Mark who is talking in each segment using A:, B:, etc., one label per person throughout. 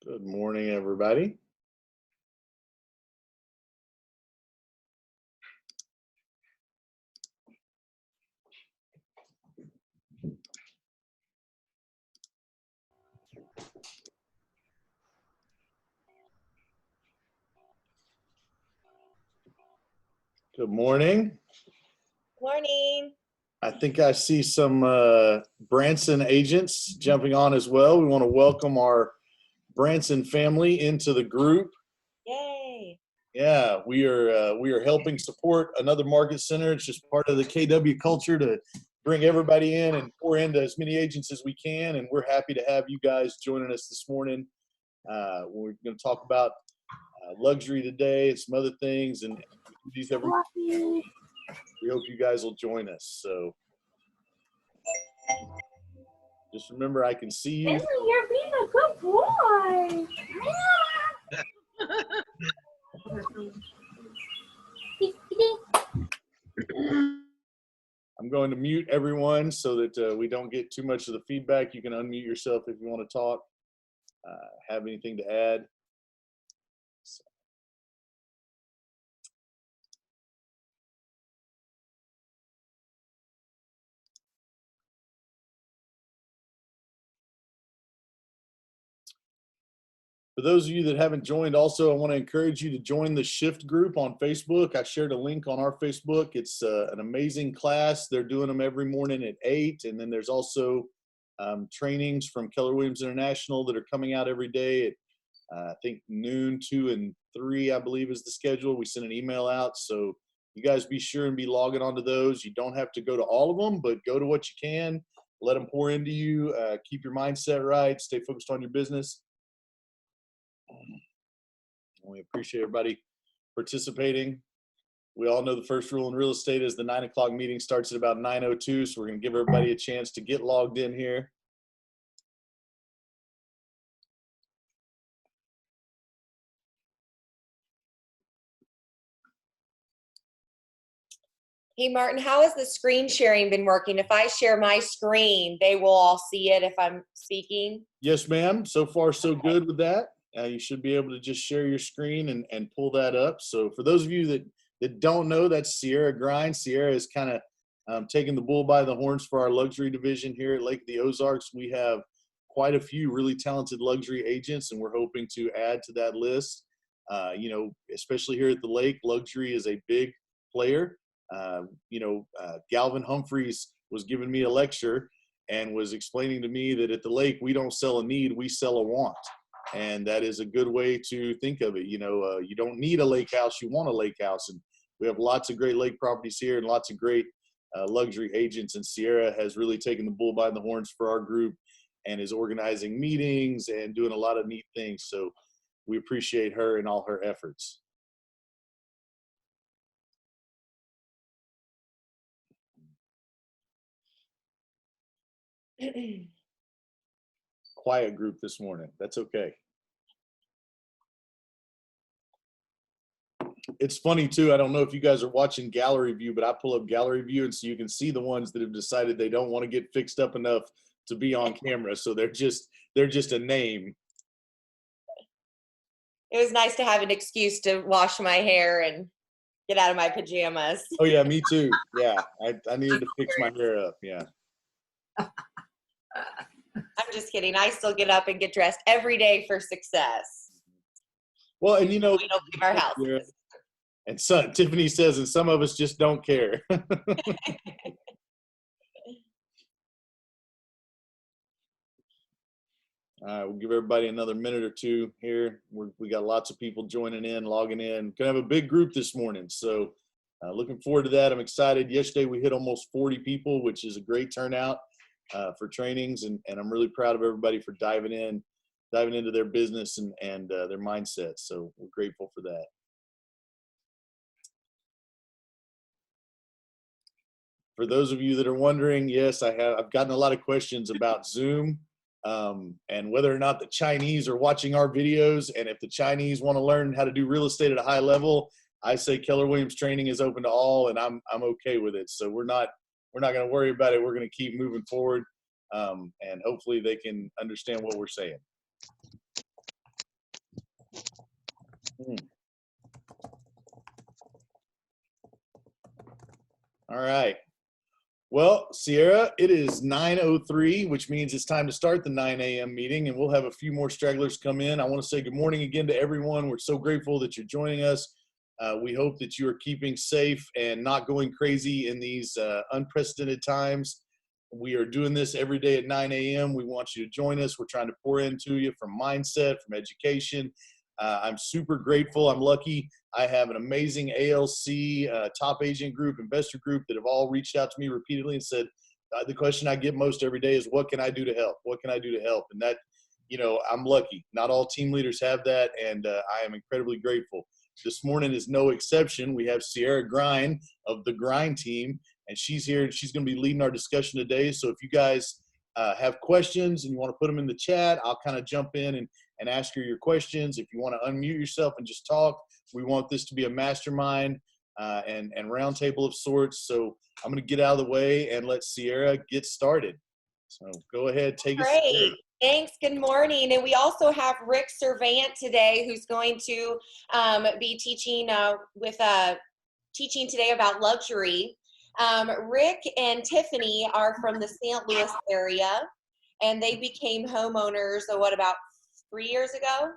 A: Good morning, everybody. Good morning.
B: Morning.
A: I think I see some Branson agents jumping on as well. We want to welcome our Branson family into the group.
B: Yay.
A: Yeah, we are helping support another market center. It's just part of the KW culture to bring everybody in and pour into as many agents as we can. And we're happy to have you guys joining us this morning. We're going to talk about luxury today and some other things, and these every. We hope you guys will join us. So just remember, I can see you.
C: Finley, you're being a good boy.
A: I'm going to mute everyone so that we don't get too much of the feedback. You can unmute yourself if you want to talk, have anything to add. For those of you that haven't joined, also, I want to encourage you to join the Shift group on Facebook. I shared a link on our Facebook. It's an amazing class. They're doing them every morning at 8. And then there's also trainings from Keller Williams International that are coming out every day at, I think, noon, 2, and 3, I believe, is the schedule. We send an email out. So you guys be sure and be logging onto those. You don't have to go to all of them, but go to what you can. Let them pour into you. Keep your mindset right. Stay focused on your business. We appreciate everybody participating. We all know the first rule in real estate is the 9 o'clock meeting starts at about 9:02. So we're going to give everybody a chance to get logged in here.
B: Hey, Martin, how has the screen sharing been working? If I share my screen, they will all see it if I'm speaking?
A: Yes, ma'am. So far, so good with that. You should be able to just share your screen and pull that up. So for those of you that don't know, that's Sierra Grind. Sierra is kind of taking the bull by the horns for our luxury division here at Lake of the Ozarks. We have quite a few really talented luxury agents, and we're hoping to add to that list. Especially here at the lake, luxury is a big player. Galvin Humphreys was giving me a lecture and was explaining to me that at the lake, we don't sell a need, we sell a want. And that is a good way to think of it. You don't need a lake house, you want a lake house. And we have lots of great lake properties here and lots of great luxury agents. And Sierra has really taken the bull by the horns for our group and is organizing meetings and doing a lot of neat things. So we appreciate her and all her efforts. Quiet group this morning. That's okay. It's funny too. I don't know if you guys are watching gallery view, but I pull up gallery view and so you can see the ones that have decided they don't want to get fixed up enough to be on camera. So they're just a name.
B: It was nice to have an excuse to wash my hair and get out of my pajamas.
A: Oh yeah, me too. Yeah, I needed to fix my hair up. Yeah.
B: I'm just kidding. I still get up and get dressed every day for success.
A: Well, and
B: we don't leave our house.
A: And so Tiffany says, and some of us just don't care. We'll give everybody another minute or two here. We got lots of people joining in, logging in. Gonna have a big group this morning, so looking forward to that. I'm excited. Yesterday we hit almost 40 people, which is a great turnout for trainings, and I'm really proud of everybody for diving into their business and their mindset. So we're grateful for that. For those of you that are wondering, yes, I've gotten a lot of questions about Zoom. And whether or not the Chinese are watching our videos, and if the Chinese want to learn how to do real estate at a high level, I say Keller Williams training is open to all, and I'm okay with it. So we're not going to worry about it. We're going to keep moving forward, and hopefully they can understand what we're saying. Hmm. All right. Well, Sierra, it is 9:03, which means it's time to start the 9 a.m. meeting, and we'll have a few more stragglers come in. I want to say good morning again to everyone. We're so grateful that you're joining us. We hope that you are keeping safe and not going crazy in these unprecedented times. We are doing this every day at 9 a.m. We want you to join us. We're trying to pour into you from mindset, from education. I'm super grateful. I'm lucky. I have an amazing ALC top agent group, investor group that have all reached out to me repeatedly and said, the question I get most every day is, what can I do to help? What can I do to help? And that, I'm lucky. Not all team leaders have that, and I am incredibly grateful. This morning is no exception. We have Sierra Grind of the Grind team, and she's here, and she's going to be leading our discussion today. So if you guys have questions and you want to put them in the chat, I'll kind of jump in and ask her your questions. If you want to unmute yourself and just talk, we want this to be a mastermind and roundtable of sorts. So I'm going to get out of the way and let Sierra get started. So go ahead, take it.
B: Great. Thanks. Good morning. And we also have Rick Servant today, who's going to be teaching teaching today about luxury. Rick and Tiffany are from the St. Louis area, and they became homeowners, about 3 years ago?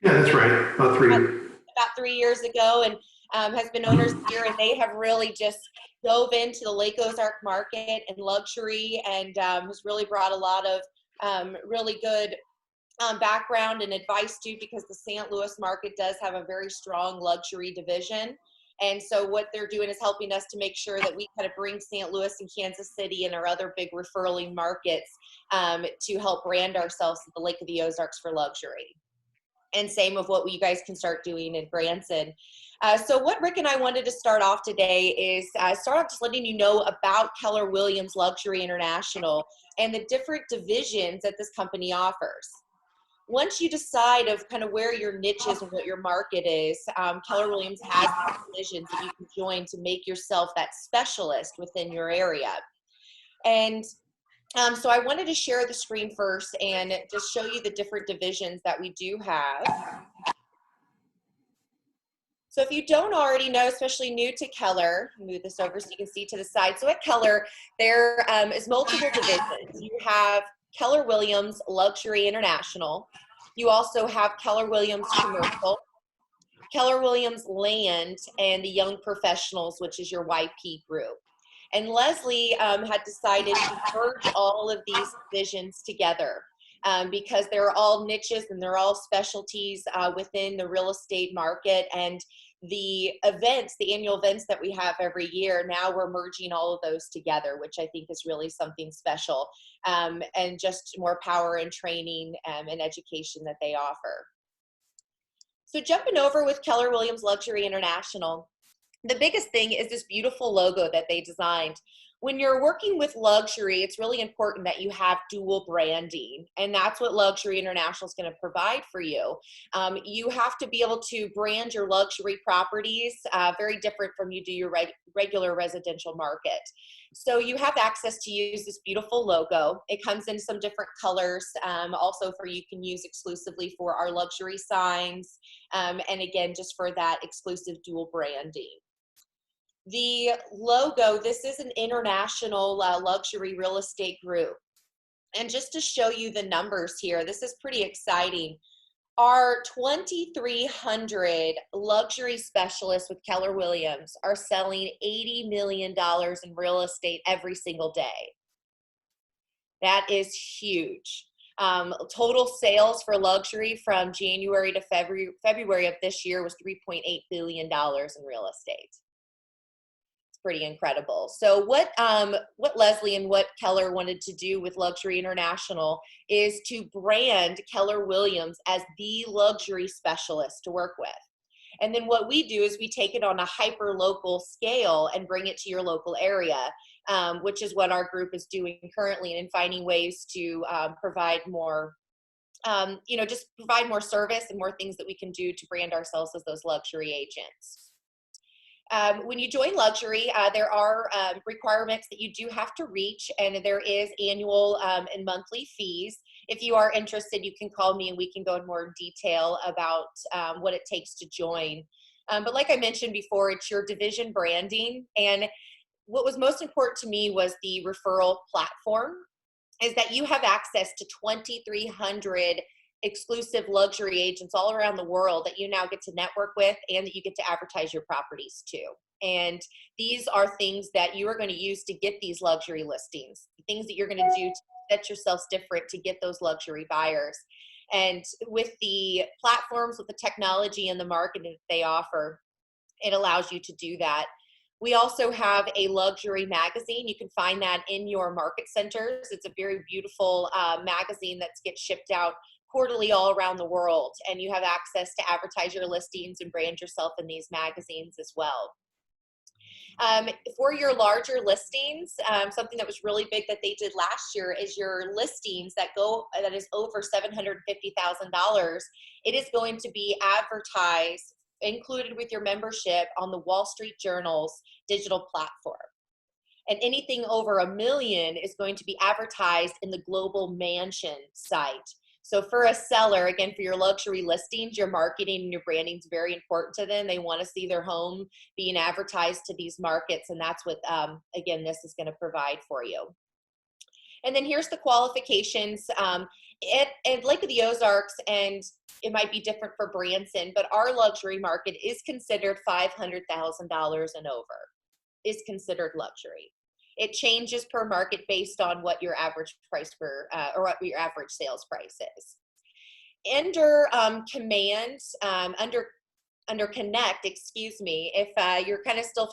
D: Yeah, that's right. About 3 years.
B: About 3 years ago, and has been owners here, and they have really just dove into the Lake Ozark market and luxury, and has really brought a lot of really good background and advice too, because the St. Louis market does have a very strong luxury division. And so what they're doing is helping us to make sure that we kind of bring St. Louis and Kansas City and our other big referring markets to help brand ourselves at the Lake of the Ozarks for luxury. And same with what you guys can start doing in Branson. So what Rick and I wanted to start off today is start off just letting you know about Keller Williams Luxury International and the different divisions that this company offers. Once you decide of kind of where your niche is and what your market is, Keller Williams has divisions that you can join to make yourself that specialist within your area. And so I wanted to share the screen first and just show you the different divisions that we do have. So if you don't already know, especially new to Keller, move this over so you can see to the side. So at Keller, there is multiple divisions. You have Keller Williams Luxury International. You also have Keller Williams Commercial, Keller Williams Land, and the Young Professionals, which is your YP group. And Leslie had decided to merge all of these divisions together because they're all niches and they're all specialties within the real estate market. And the events, the annual events that we have every year, now we're merging all of those together, which I think is really something special, and just more power and training and education that they offer. So jumping over with Keller Williams Luxury International, the biggest thing is this beautiful logo that they designed. When you're working with luxury, it's really important that you have dual branding, and that's what Luxury International is going to provide for you. You have to be able to brand your luxury properties very different from you do your regular residential market. So you have access to use this beautiful logo. It comes in some different colors, also for you can use exclusively for our luxury signs, and again, just for that exclusive dual branding. The logo, this is an international luxury real estate group. And just to show you the numbers here, this is pretty exciting. Our 2,300 luxury specialists with Keller Williams are selling $80 million in real estate every single day. That is huge. Total sales for luxury from January to February of this year was $3.8 billion in real estate. Pretty incredible. So what Leslie and what Keller wanted to do with Luxury International is to brand Keller Williams as the luxury specialist to work with. And then what we do is we take it on a hyper local scale and bring it to your local area, which is what our group is doing currently, and finding ways to provide more, just provide more service and more things that we can do to brand ourselves as those luxury agents. When you join luxury, there are requirements that you do have to reach, and there is annual and monthly fees. If you are interested, you can call me and we can go in more detail about what it takes to join. But like I mentioned before, it's your division branding. And what was most important to me was the referral platform, is that you have access to 2,300 exclusive luxury agents all around the world that you now get to network with and that you get to advertise your properties to. And these are things that you are going to use to get these luxury listings, things that you're going to do to set yourselves different to get those luxury buyers. And with the platforms, with the technology and the marketing that they offer, it allows you to do that. We also have a luxury magazine. You can find that in your market centers. It's a very beautiful magazine that gets shipped out quarterly all around the world, and you have access to advertise your listings and brand yourself in these magazines as well. For your larger listings, something that was really big that they did last year is your listings that is over $750,000. It is going to be advertised, included with your membership, on the Wall Street Journal's digital platform. And anything over $1 million is going to be advertised in the Global Mansion site. So for a seller, again, for your luxury listings, your marketing and your branding is very important to them. They want to see their home being advertised to these markets, and that's what, again, this is going to provide for you. And then here's the qualifications. At Lake of the Ozarks, and it might be different for Branson, but our luxury market is considered $500,000 and over, is considered luxury. It changes per market based on what your average price for, or what your average sales price is. Under Command, under Connect, excuse me, if you're kind of still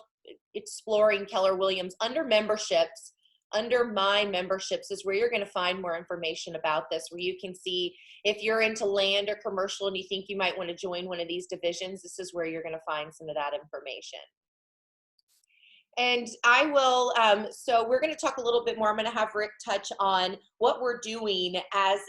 B: exploring Keller Williams, under memberships, under My Memberships is where you're going to find more information about this, where you can see if you're into land or commercial and you think you might want to join one of these divisions, this is where you're going to find some of that information. And I will, so we're going to talk a little bit more. I'm going to have Rick touch on what we're doing as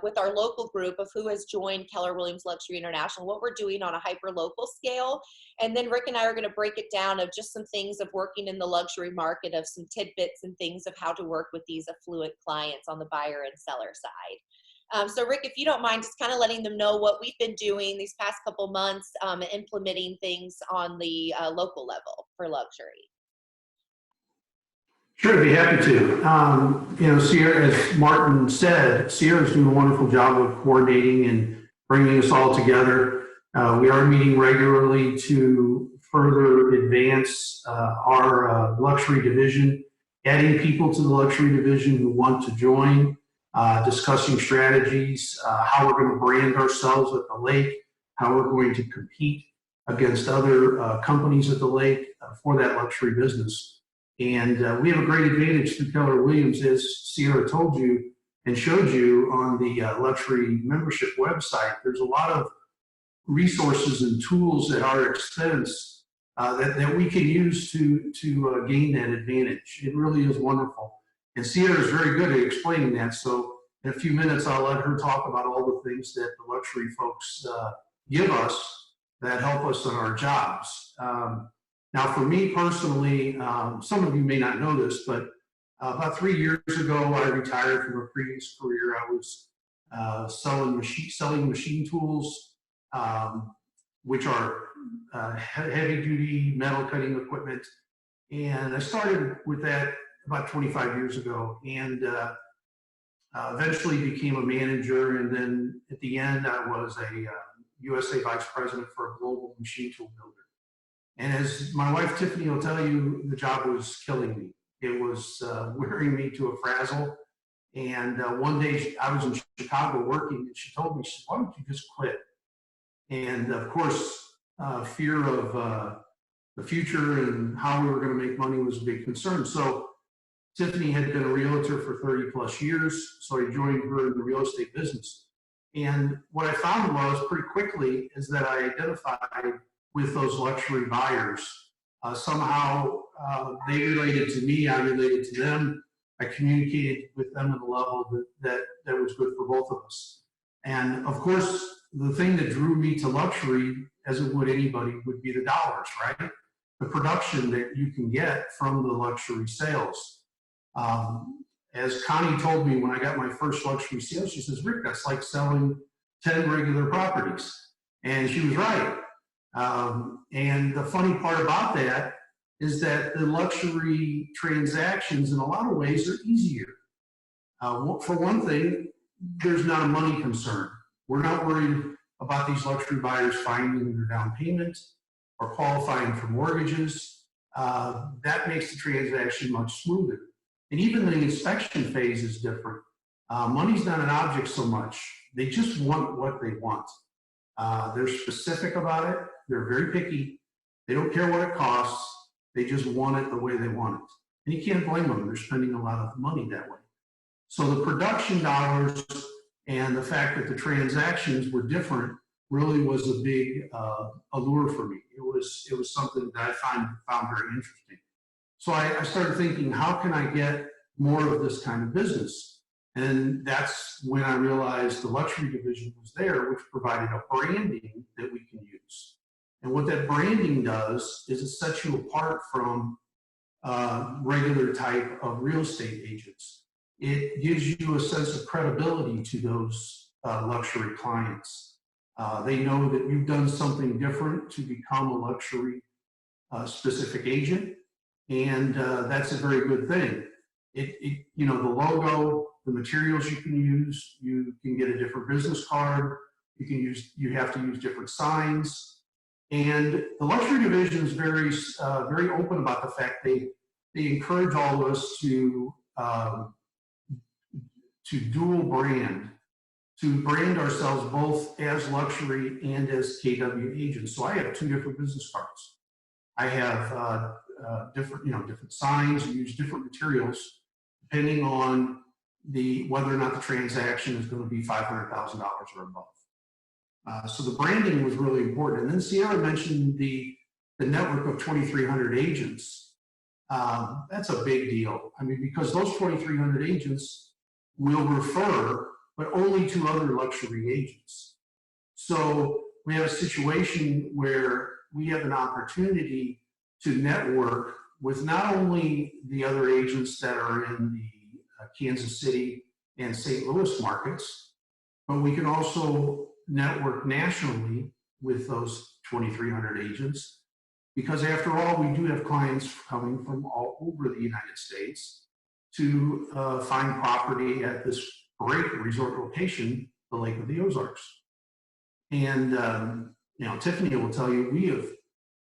B: with our local group of who has joined Keller Williams Luxury International, what we're doing on a hyper-local scale. And then Rick and I are going to break it down of just some things of working in the luxury market, of some tidbits and things of how to work with these affluent clients on the buyer and seller side. So Rick, if you don't mind, just kind of letting them know what we've been doing these past couple months, implementing things on the local level for luxury.
D: Sure, I'd be happy to. You know, Sierra, as Martin said, Sierra's doing a wonderful job of coordinating and bringing us all together. We are meeting regularly to further advance our luxury division, adding people to the luxury division who want to join, discussing strategies, how we're going to brand ourselves at the lake, how we're going to compete against other companies at the lake for that luxury business. And we have a great advantage through Keller Williams, as Sierra told you and showed you on the luxury membership website. There's a lot of resources and tools at our expense that we can use to gain that advantage. It really is wonderful. And Sierra is very good at explaining that. So in a few minutes, I'll let her talk about all the things that the luxury folks give us that help us in our jobs. Now, for me personally, some of you may not know this, but about 3 years ago, I retired from a previous career. I was selling machine tools, which are heavy-duty metal cutting equipment. And I started with that about 25 years ago, and eventually became a manager. And then at the end, I was a USA Vice President for a global machine tool builder. And as my wife Tiffany will tell you, the job was killing me. It was wearing me to a frazzle. And one day I was in Chicago working, and she told me, she said, "Why don't you just quit?" And of course, fear of the future and how we were going to make money was a big concern. So Tiffany had been a realtor for 30 plus years, so I joined her in the real estate business. And what I found was pretty quickly is that I identified with those luxury buyers. Somehow they related to me, I related to them. I communicated with them at a level that was good for both of us. And of course, the thing that drew me to luxury, as it would anybody, would be the dollars, right? the production that you can get from the luxury sales. As Connie told me when I got my first luxury sale, she says, Rick, that's like selling 10 regular properties. And she was right. And the funny part about that is that the luxury transactions in a lot of ways are easier. For one thing, there's not a money concern. We're not worried about these luxury buyers finding their down payment or qualifying for mortgages. That makes the transaction much smoother. And even the inspection phase is different. Money's not an object so much. They just want what they want. They're specific about it. They're very picky. They don't care what it costs. They just want it the way they want it. And you can't blame them. They're spending a lot of money that way. So the production dollars and the fact that the transactions were different really was a big allure for me. It was something that I found very interesting. So I started thinking, how can I get more of this kind of business? And that's when I realized the luxury division was there, which provided a branding that we can use. And what that branding does is it sets you apart from regular type of real estate agents. It gives you a sense of credibility to those luxury clients. They know that you've done something different to become a luxury specific agent, and that's a very good thing. The logo, the materials you can get a different business card. You have to use different signs, and the luxury division is very open about the fact they encourage all of us to dual brand, to brand ourselves both as luxury and as KW agents. So I have two different business cards. I have different signs. We use different materials depending on whether or not the transaction is going to be $500,000 or above. So the branding was really important. And then Sierra mentioned the network of 2,300 agents. That's a big deal. I mean, because those 2,300 agents will refer, but only to other luxury agents. So we have a situation where we have an opportunity to network with not only the other agents that are in the Kansas City and St. Louis markets, but we can also network nationally with those 2,300 agents, because after all, we do have clients coming from all over the United States to find property at this great resort location, the Lake of the Ozarks. And Tiffany will tell you,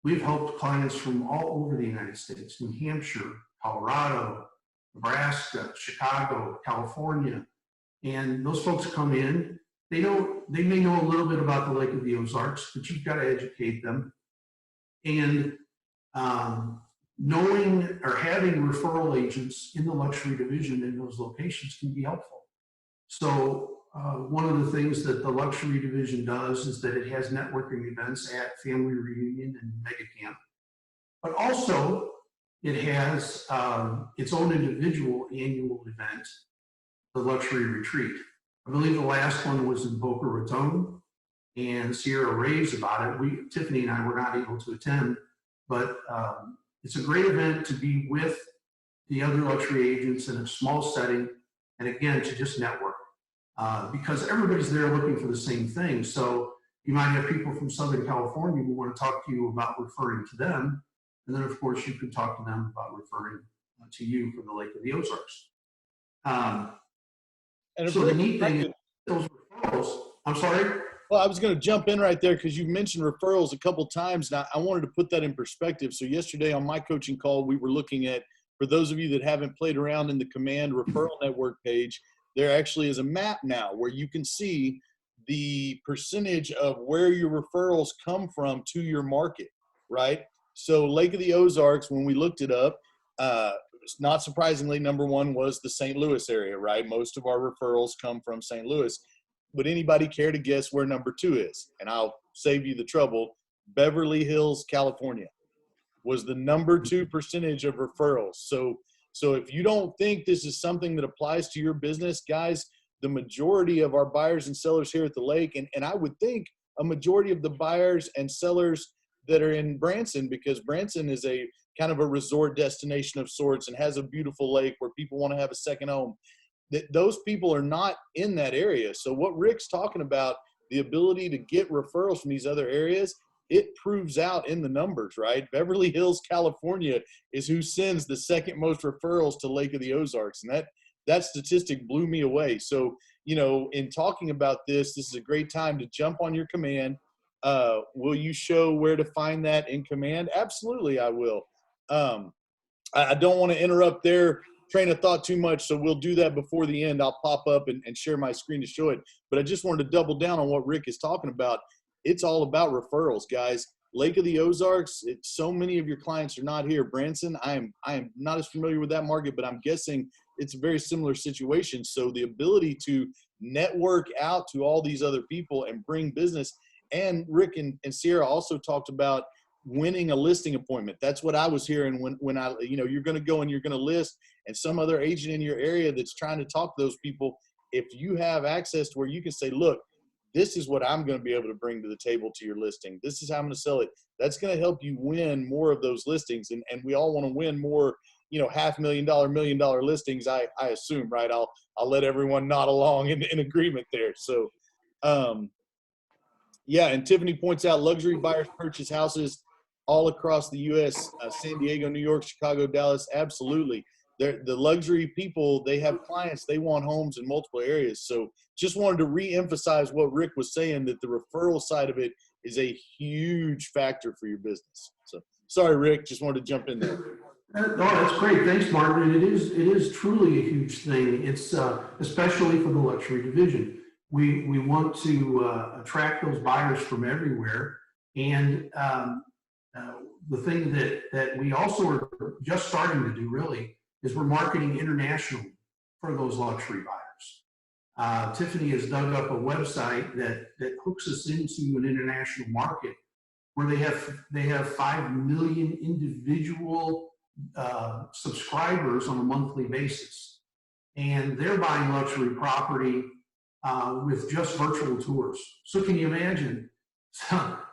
D: we've helped clients from all over the United States: New Hampshire, Colorado, Nebraska, Chicago, California. And those folks come in. They may know a little bit about the Lake of the Ozarks, but you've got to educate them. And knowing or having referral agents in the luxury division in those locations can be helpful. So one of the things that the luxury division does is that it has networking events at Family Reunion and Mega Camp, but also it has its own individual annual event, the Luxury Retreat. I believe the last one was in Boca Raton, and Sierra raves about it. Tiffany and I were not able to attend, but it's a great event to be with the other luxury agents in a small setting, and again, to just network. Because everybody's there looking for the same thing. So you might have people from Southern California who want to talk to you about referring to them. And then, of course, you can talk to them about referring to you from the Lake of the Ozarks. So the neat thing is those referrals, I'm sorry?
A: Well, I was going to jump in right there because you mentioned referrals a couple times. Now, I wanted to put that in perspective. So yesterday on my coaching call, we were looking at, for those of you that haven't played around in the Command Referral Network page, there actually is a map now where you can see the percentage of where your referrals come from to your market, right? So Lake of the Ozarks, when we looked it up, not surprisingly, number one was the St. Louis area, right? Most of our referrals come from St. Louis. Would anybody care to guess where number two is? And I'll save you the trouble. Beverly Hills, California was the number 2 percentage of referrals. So if you don't think this is something that applies to your business, guys, the majority of our buyers and sellers here at the lake, and I would think a majority of the buyers and sellers that are in Branson, because Branson is a kind of a resort destination of sorts and has a beautiful lake where people want to have a second home. That those people are not in that area. So what Rick's talking about, the ability to get referrals from these other areas, it proves out in the numbers, right? Beverly Hills, California is who sends the second most referrals to Lake of the Ozarks. And that statistic blew me away. So, you know, in talking about this is a great time to jump on your command. Will you show where to find that in command? Absolutely, I will. I don't want to interrupt their train of thought too much, so we'll do that before the end. I'll pop up and share my screen to show it. But I just wanted to double down on what Rick is talking about. It's all about referrals, guys. Lake of the Ozarks, so many of your clients are not here. Branson, I am not as familiar with that market, but I'm guessing it's a very similar situation. So the ability to network out to all these other people and bring business. And Rick and Sierra also talked about winning a listing appointment. That's what I was hearing when I, you know, you're going to go and you're going to list, and some other agent in your area that's trying to talk to those people. If you have access to where you can say, look, this is what I'm going to be able to bring to the table to your listing. This is how I'm going to sell it. That's going to help you win more of those listings. And we all want to win more, you know, $500,000, $1 million listings, I assume, right? I'll let everyone nod along in agreement there. So, yeah. And Tiffany points out luxury buyers purchase houses all across the U.S., San Diego, New York, Chicago, Dallas. Absolutely. The luxury people, they have clients, they want homes in multiple areas. So just wanted to re-emphasize what Rick was saying, that the referral side of it is a huge factor for your business. So sorry, Rick, just wanted to jump in there.
D: No, that's great. Thanks, Martin. And it is truly a huge thing. It's especially for the luxury division. We want to attract those buyers from everywhere. And the thing that we also are just starting to do really is we're marketing internationally for those luxury buyers. Tiffany has dug up a website that hooks us into an international market where they have 5 million individual subscribers on a monthly basis. And they're buying luxury property with just virtual tours. So can you imagine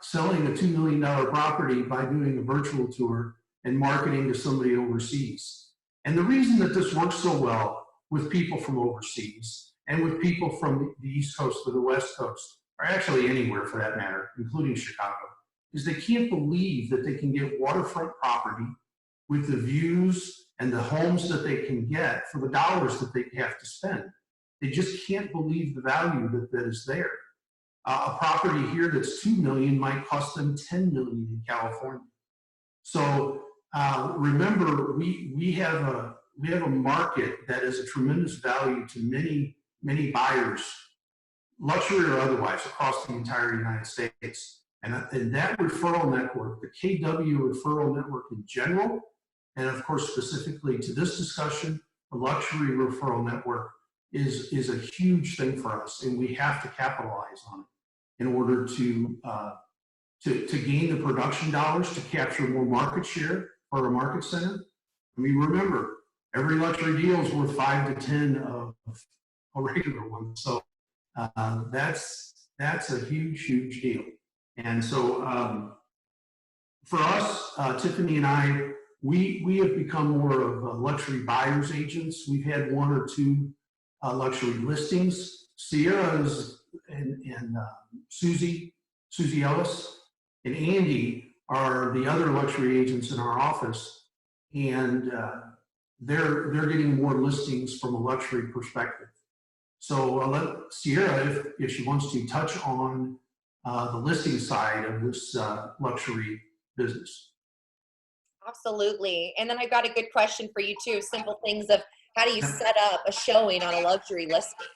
D: selling a $2 million property by doing a virtual tour and marketing to somebody overseas? And the reason that this works so well with people from overseas and with people from the East Coast to the West Coast, or actually anywhere for that matter, including Chicago, is they can't believe that they can get waterfront property with the views and the homes that they can get for the dollars that they have to spend. They just can't believe the value that is there. A property here that's $2 million might cost them $10 million in California. So remember, we have a market that is a tremendous value to many buyers, luxury or otherwise, across the entire United States. And that referral network, the KW referral network in general, and of course specifically to this discussion, the luxury referral network is a huge thing for us, and we have to capitalize on it in order to gain the production dollars to capture more market share for a market center. I mean, remember, every luxury deal is worth 5 to 10 of a regular one. So that's a huge deal. And so for us, Tiffany and I, we have become more of luxury buyers agents. We've had 1 or 2 luxury listings. Sierra's and Susie Ellis and Andy are the other luxury agents in our office, and they're getting more listings from a luxury perspective. So I'll let Sierra, if she wants to, touch on the listing side of this luxury business.
B: Absolutely. And then I've got a good question for you too. Simple things of how do you set up a showing on a luxury listing?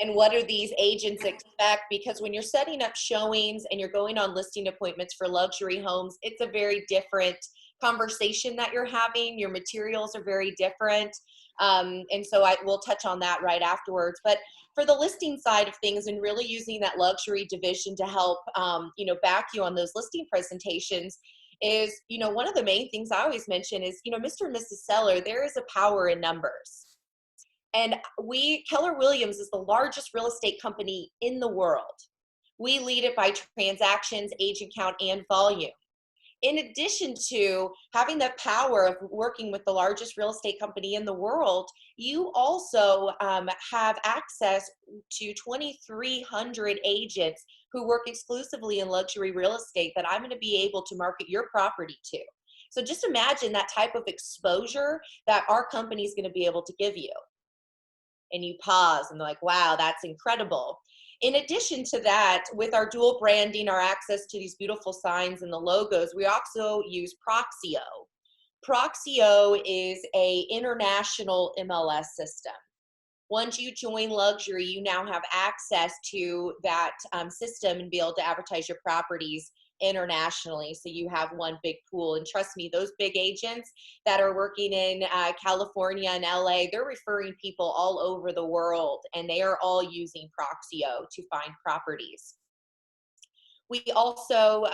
B: And what do these agents expect? Because when you're setting up showings and you're going on listing appointments for luxury homes, it's a very different conversation that you're having. Your materials are very different. And so we'll touch on that right afterwards. But for the listing side of things and really using that luxury division to help, back you on those listing presentations is, one of the main things I always mention is, Mr. and Mrs. Seller, there is a power in numbers. And Keller Williams is the largest real estate company in the world. We lead it by transactions, agent count, and volume. In addition to having the power of working with the largest real estate company in the world, you also have access to 2,300 agents who work exclusively in luxury real estate that I'm going to be able to market your property to. So just imagine that type of exposure that our company is going to be able to give you. And you pause and they're like, wow, that's incredible. In addition to that, with our dual branding, our access to these beautiful signs and the logos, we also use Proxio. Proxio is an international MLS system. Once you join luxury, you now have access to that system and be able to advertise your properties internationally. So you have one big pool. And trust me, those big agents that are working in California and LA, they're referring people all over the world, and they are all using Proxio to find properties. We also,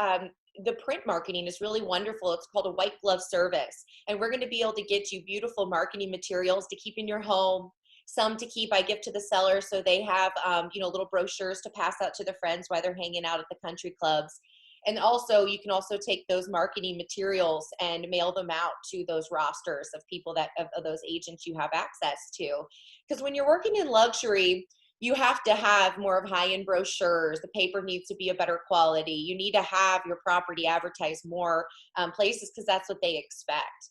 B: the print marketing is really wonderful. It's called a white glove service. And we're going to be able to get you beautiful marketing materials to keep in your home, some to keep. I give to the sellers so they have, little brochures to pass out to their friends while they're hanging out at the country clubs. And also, you can also take those marketing materials and mail them out to those rosters of people of those agents you have access to. Because when you're working in luxury, you have to have more of high-end brochures. The paper needs to be a better quality. You need to have your property advertised more places because that's what they expect.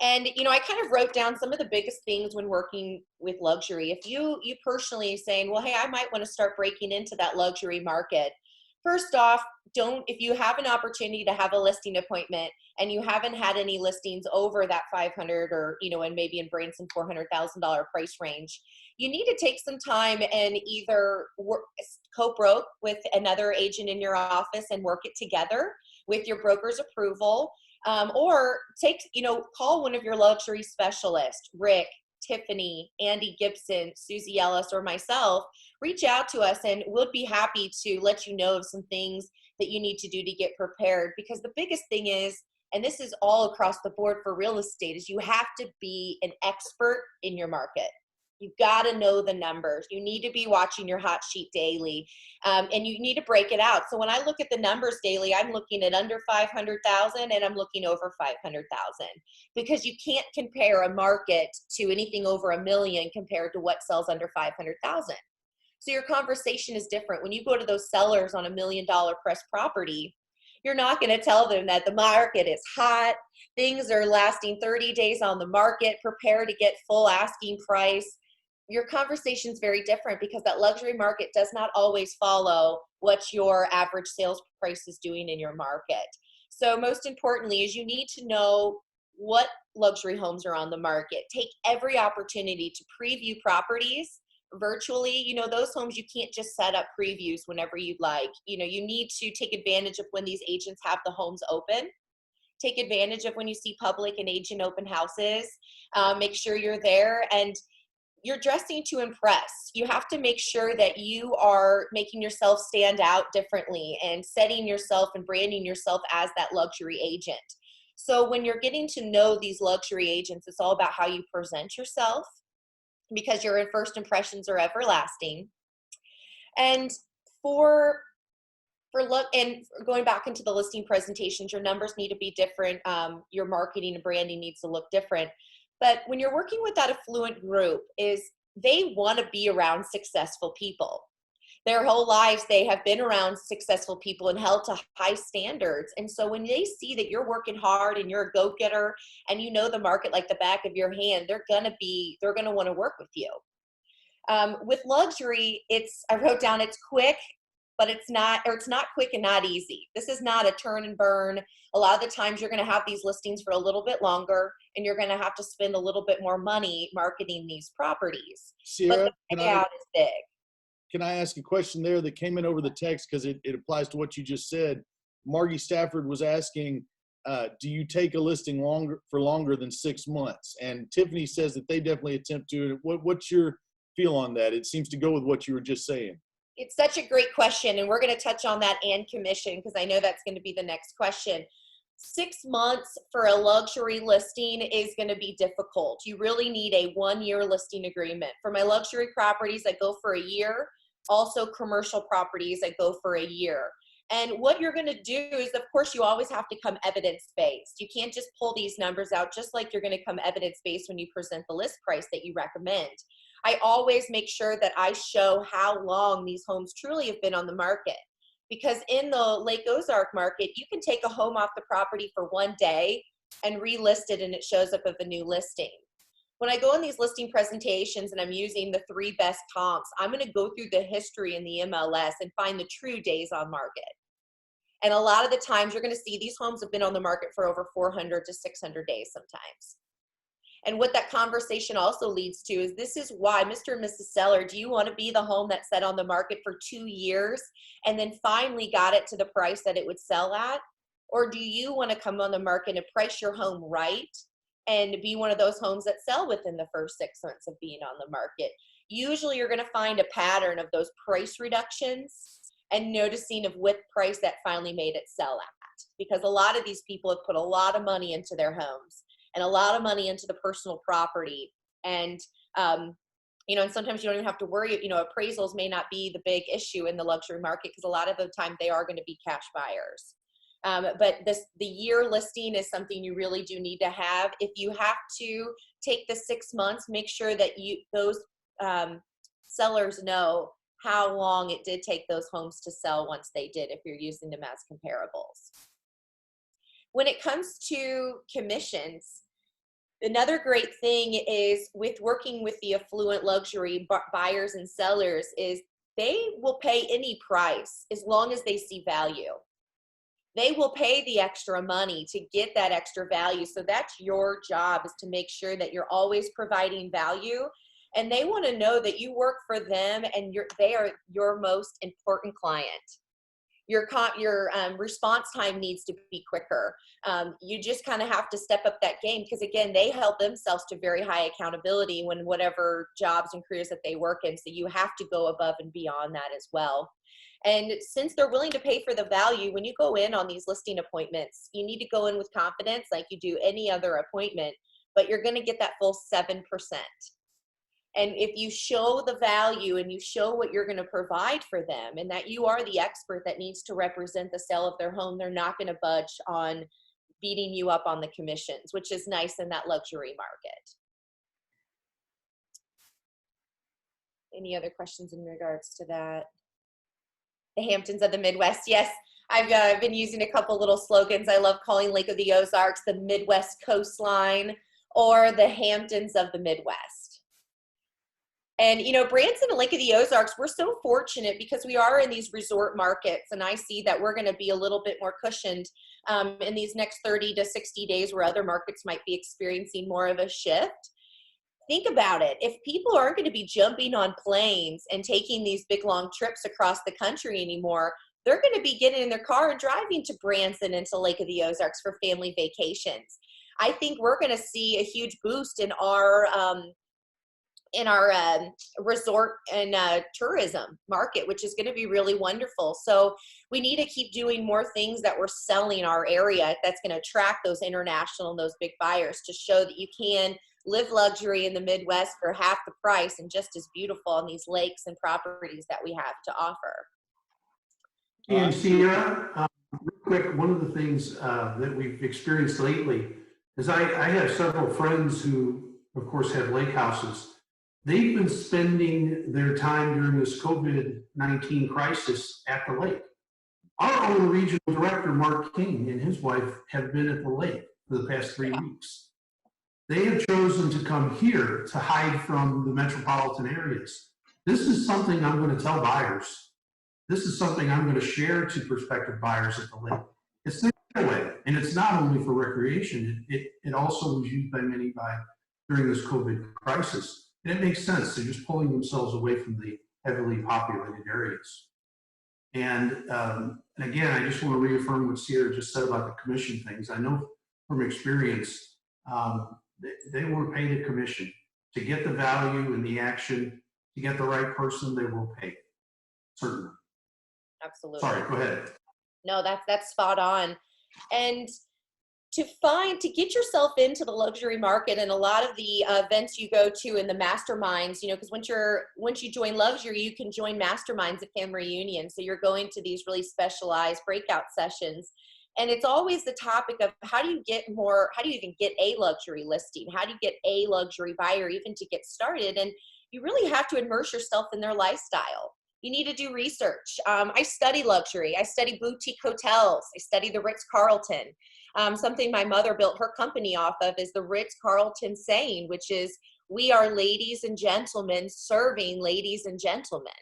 B: And, I kind of wrote down some of the biggest things when working with luxury. If you personally saying, well, hey, I might want to start breaking into that luxury market. First off, if you have an opportunity to have a listing appointment and you haven't had any listings over that 500 or, and maybe in Branson $400,000 price range, you need to take some time and either co-broke with another agent in your office and work it together with your broker's approval, or call one of your luxury specialists, Rick, Tiffany, Andy Gibson, Susie Ellis, or myself. Reach out to us and we'll be happy to let you know of some things that you need to do to get prepared. Because the biggest thing is, and this is all across the board for real estate, is you have to be an expert in your market. You've got to know the numbers. You need to be watching your hot sheet daily, and you need to break it out. So when I look at the numbers daily, I'm looking at under 500,000 and I'm looking over 500,000, because you can't compare a market to anything over $1 million compared to what sells under 500,000. So your conversation is different. When you go to those sellers on $1 million press property, you're not going to tell them that the market is hot, things are lasting 30 days on the market, prepare to get full asking price. Your conversation is very different because that luxury market does not always follow what your average sales price is doing in your market. So most importantly is you need to know what luxury homes are on the market. Take every opportunity to preview properties virtually. Those homes, you can't just set up previews whenever you'd like. You need to take advantage of when these agents have the homes open. Take advantage of when you see public and agent open houses. Make sure you're there, and you're dressing to impress. You have to make sure that you are making yourself stand out differently and setting yourself and branding yourself as that luxury agent. So when you're getting to know these luxury agents, it's all about how you present yourself, because your first impressions are everlasting. And for going back into the listing presentations, your numbers need to be different. Your marketing and branding needs to look different. But when you're working with that affluent group, they want to be around successful people. Their whole lives, they have been around successful people and held to high standards. And so when they see that you're working hard and you're a go-getter and you know the market like the back of your hand, they're going to want to work with you. With luxury, I wrote down, it's quick, but it's not quick and not easy. This is not a turn and burn. A lot of the times you're going to have these listings for a little bit longer, and you're going to have to spend a little bit more money marketing these properties.
A: Sierra,
B: but the payout is big.
A: Can I ask a question there that came in over the text, because it applies to what you just said? Margie Stafford was asking, do you take a listing longer than 6 months? And Tiffany says that they definitely attempt to. What's your feel on that? It seems to go with what you were just saying.
B: It's such a great question, and we're going to touch on that and commission, because I know that's going to be the next question. 6 months for a luxury listing is going to be difficult. You really need a 1-year listing agreement. For my luxury properties, I go for a year. Also commercial properties, I go for a year. And what you're going to do is, of course, you always have to come evidence-based. You can't just pull these numbers out just like you're going to come evidence-based when you present the list price that you recommend. I always make sure that I show how long these homes truly have been on the market. Because in the Lake Ozark market, you can take a home off the property for one day and relist it, and it shows up as a new listing. When I go in these listing presentations and I'm using the 3 best comps, I'm going to go through the history in the MLS and find the true days on market. And a lot of the times you're going to see these homes have been on the market for over 400 to 600 days sometimes. And what that conversation also leads to is, this is why, Mr. and Mrs. Seller, do you want to be the home that sat on the market for 2 years and then finally got it to the price that it would sell at? Or do you want to come on the market and price your home right and be one of those homes that sell within the first 6 months of being on the market? Usually you're going to find a pattern of those price reductions and noticing of what price that finally made it sell at. Because a lot of these people have put a lot of money into their homes and a lot of money into the personal property. And, you know, and sometimes you don't even have to worry, you know, appraisals may not be the big issue in the luxury market, because a lot of the time they are going to be cash buyers. But the year listing is something you really do need to have. If you have to take the 6 months, make sure that those sellers know how long it did take those homes to sell once they did, if you're using them as comparables. When it comes to commissions, another great thing is with working with the affluent luxury buyers and sellers is they will pay any price as long as they see value. They will pay the extra money to get that extra value. So that's your job, is to make sure that you're always providing value. And they want to know that you work for them and they are your most important client. Your response time needs to be quicker. You just kind of have to step up that game, because again, they held themselves to very high accountability when whatever jobs and careers that they work in. So you have to go above and beyond that as well. And since they're willing to pay for the value, when you go in on these listing appointments, you need to go in with confidence like you do any other appointment, but you're going to get that full 7%. And if you show the value and you show what you're going to provide for them, and that you are the expert that needs to represent the sale of their home, they're not going to budge on beating you up on the commissions, which is nice in that luxury market. Any other questions in regards to that? The Hamptons of the Midwest. Yes, I've been using a couple little slogans. I love calling Lake of the Ozarks the Midwest coastline, or the Hamptons of the Midwest. And, you know, Branson and Lake of the Ozarks, we're so fortunate because we are in these resort markets, and I see that we're going to be a little bit more cushioned in these next 30 to 60 days where other markets might be experiencing more of a shift. Think about it. If people aren't going to be jumping on planes and taking these big, long trips across the country anymore, they're going to be getting in their car and driving to Branson and to Lake of the Ozarks for family vacations. I think we're going to see a huge boost in our resort and tourism market, which is going to be really wonderful. So we need to keep doing more things that we're selling our area that's going to attract those international and those big buyers, to show that you can live luxury in the Midwest for half the price and just as beautiful on these lakes and properties that we have to offer.
D: And Sierra, real quick, one of the things that we've experienced lately is I have several friends who, of course, have lake houses. They've been spending their time during this COVID-19 crisis at the lake. Our own regional director, Mark King, and his wife have been at the lake for the past 3 weeks. They have chosen to come here to hide from the metropolitan areas. This is something I'm going to tell buyers. This is something I'm going to share to prospective buyers at the lake. It's their way, and it's not only for recreation. It also was used by many during this COVID crisis. And it makes sense. They're just pulling themselves away from the heavily populated areas. And again, I just want to reaffirm what Sierra just said about the commission things. I know from experience, they will pay the commission. To get the value and the action, to get the right person, they will pay. Certainly.
B: Absolutely.
D: Sorry, go ahead.
B: No, that's spot on. And to get yourself into the luxury market, and a lot of the events you go to in the masterminds, you know, because once you join luxury, you can join masterminds at family reunions. So you're going to these really specialized breakout sessions. And it's always the topic of how do you even get a luxury listing? How do you get a luxury buyer even to get started? And you really have to immerse yourself in their lifestyle. You need to do research. I study luxury. I study boutique hotels. I study the Ritz-Carlton. Something my mother built her company off of is the Ritz-Carlton saying, which is, we are ladies and gentlemen serving ladies and gentlemen.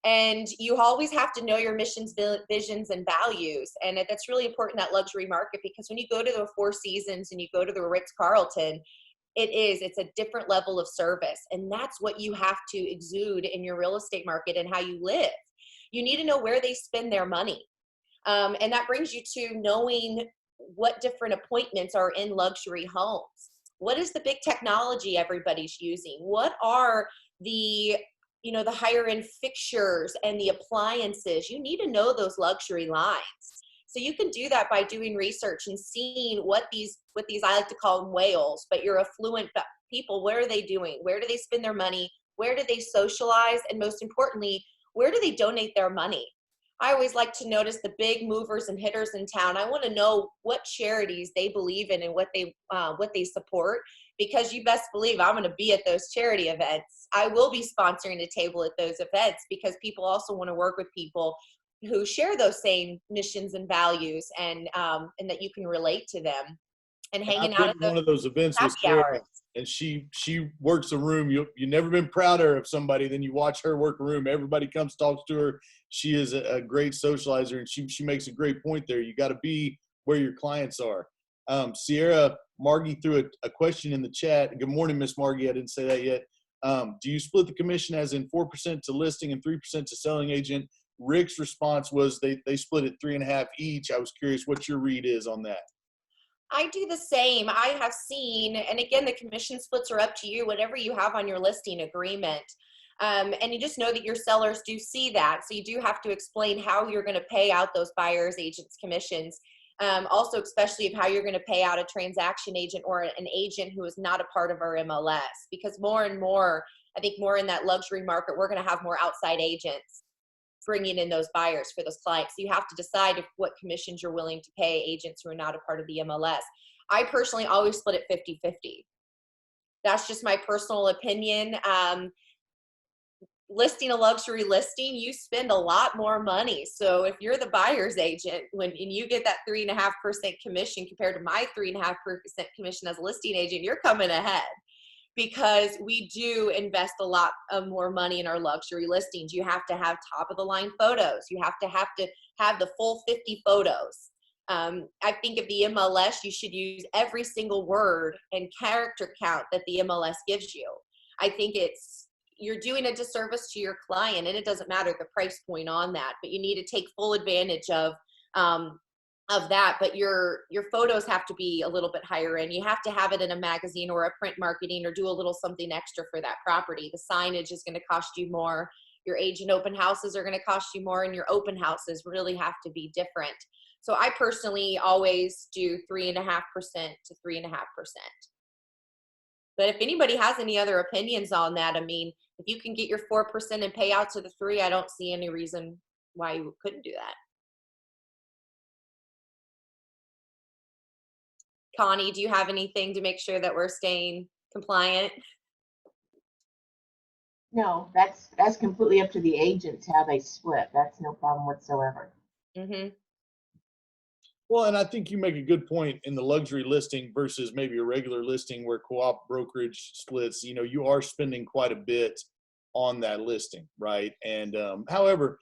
B: And you always have to know your missions, visions, and values. And that's really important in that luxury market, because when you go to the Four Seasons and you go to the Ritz-Carlton, it's a different level of service. And that's what you have to exude in your real estate market and how you live. You need to know where they spend their money. And that brings you to knowing what different appointments are in luxury homes. What is the big technology everybody's using? What are the higher end fixtures and the appliances? You need to know those luxury lines. So you can do that by doing research and seeing what these, I like to call them whales, but your affluent people, what are they doing? Where do they spend their money? Where do they socialize? And most importantly, where do they donate their money? I always like to notice the big movers and hitters in town. I want to know what charities they believe in and what they support, because you best believe I'm going to be at those charity events. I will be sponsoring a table at those events, because people also want to work with people who share those same missions and values, and that you can relate to them. And hanging out at
A: one of those events with
B: happy
A: Sarah,
B: hours.
A: and she works a room. You've never been prouder of somebody than you watch her work a room. Everybody comes, talks to her. She is a great socializer, and she makes a great point there. You got to be where your clients are. Sierra Margie threw a question in the chat. Good morning, Miss Margie. I didn't say that yet. Do you split the commission as in 4% to listing and 3% to selling agent? Rick's response was they split it 3.5 each. I was curious what your read is on that.
B: I do the same. I have seen, and again, the commission splits are up to you, whatever you have on your listing agreement. And you just know that your sellers do see that. So you do have to explain how you're going to pay out those buyers, agents, commissions. Also, especially of how you're going to pay out a transaction agent or an agent who is not a part of our MLS. Because more and more, I think more in that luxury market, we're going to have more outside agents bringing in those buyers for those clients. So you have to decide what commissions you're willing to pay agents who are not a part of the MLS. I personally always split it 50-50. That's just my personal opinion. Listing a luxury listing, you spend a lot more money. So if you're the buyer's agent, and you get that 3.5% commission compared to my 3.5% commission as a listing agent, you're coming ahead. Because we do invest a lot of more money in our luxury listings. You have to have top of the line photos. You have to have the full 50 photos. I think of the MLS, you should use every single word and character count that the MLS gives you. I think you're doing a disservice to your client, and it doesn't matter the price point on that, but you need to take full advantage of that. But your photos have to be a little bit higher end. You have to have it in a magazine or a print marketing, or do a little something extra for that property. The signage is going to cost you more. Your agent open houses are going to cost you more, and your open houses really have to be different. So I personally always do 3.5% to 3.5%. But if anybody has any other opinions on that, I mean, if you can get your 4% and pay out to the 3%, I don't see any reason why you couldn't do that. Connie, do you have anything to make sure that we're staying compliant?
E: No, that's completely up to the agents how they split. That's no problem whatsoever.
B: Mm-hmm.
A: Well, and I think you make a good point in the luxury listing versus maybe a regular listing where co-op brokerage splits. You are spending quite a bit on that listing, right? And however,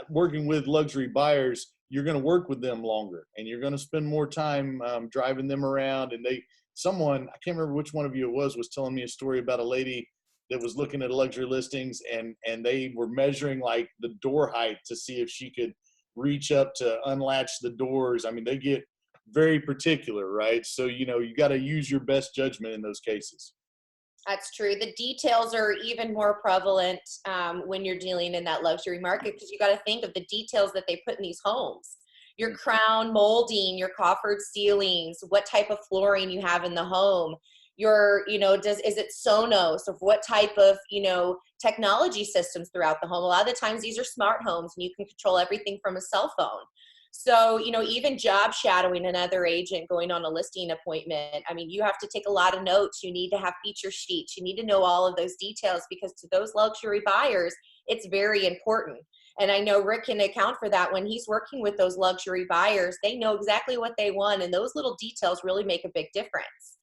A: working with luxury buyers, you're going to work with them longer, and you're going to spend more time driving them around. And someone, I can't remember which one of you it was telling me a story about a lady that was looking at luxury listings, and they were measuring like the door height to see if she could reach up to unlatch the doors. I mean, they get very particular, right? So, you got to use your best judgment in those cases.
B: That's true. The details are even more prevalent when you're dealing in that luxury market, because you got to think of the details that they put in these homes. your crown molding, your coffered ceilings, what type of flooring you have in the home, your, is it Sonos, or what type of, technology systems throughout the home. A lot of the times these are smart homes and you can control everything from a cell phone. So, even job shadowing another agent going on a listing appointment, I mean, you have to take a lot of notes. You need to have feature sheets. You need to know all of those details, because to those luxury buyers, it's very important. And I know Rick can account for that. When he's working with those luxury buyers, they know exactly what they want, and those little details really make a big difference.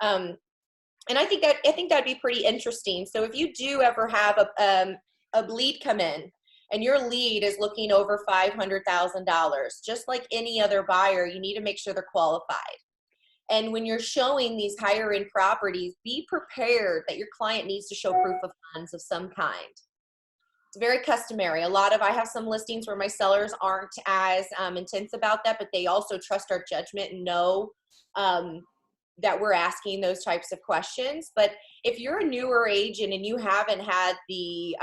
B: And I think that'd be pretty interesting. So if you do ever have a lead come in, and your lead is looking over $500,000, just like any other buyer, you need to make sure they're qualified. And when you're showing these higher end properties, be prepared that your client needs to show proof of funds of some kind. It's very customary. I have some listings where my sellers aren't as intense about that, but they also trust our judgment and know that we're asking those types of questions. But if you're a newer agent and you haven't had the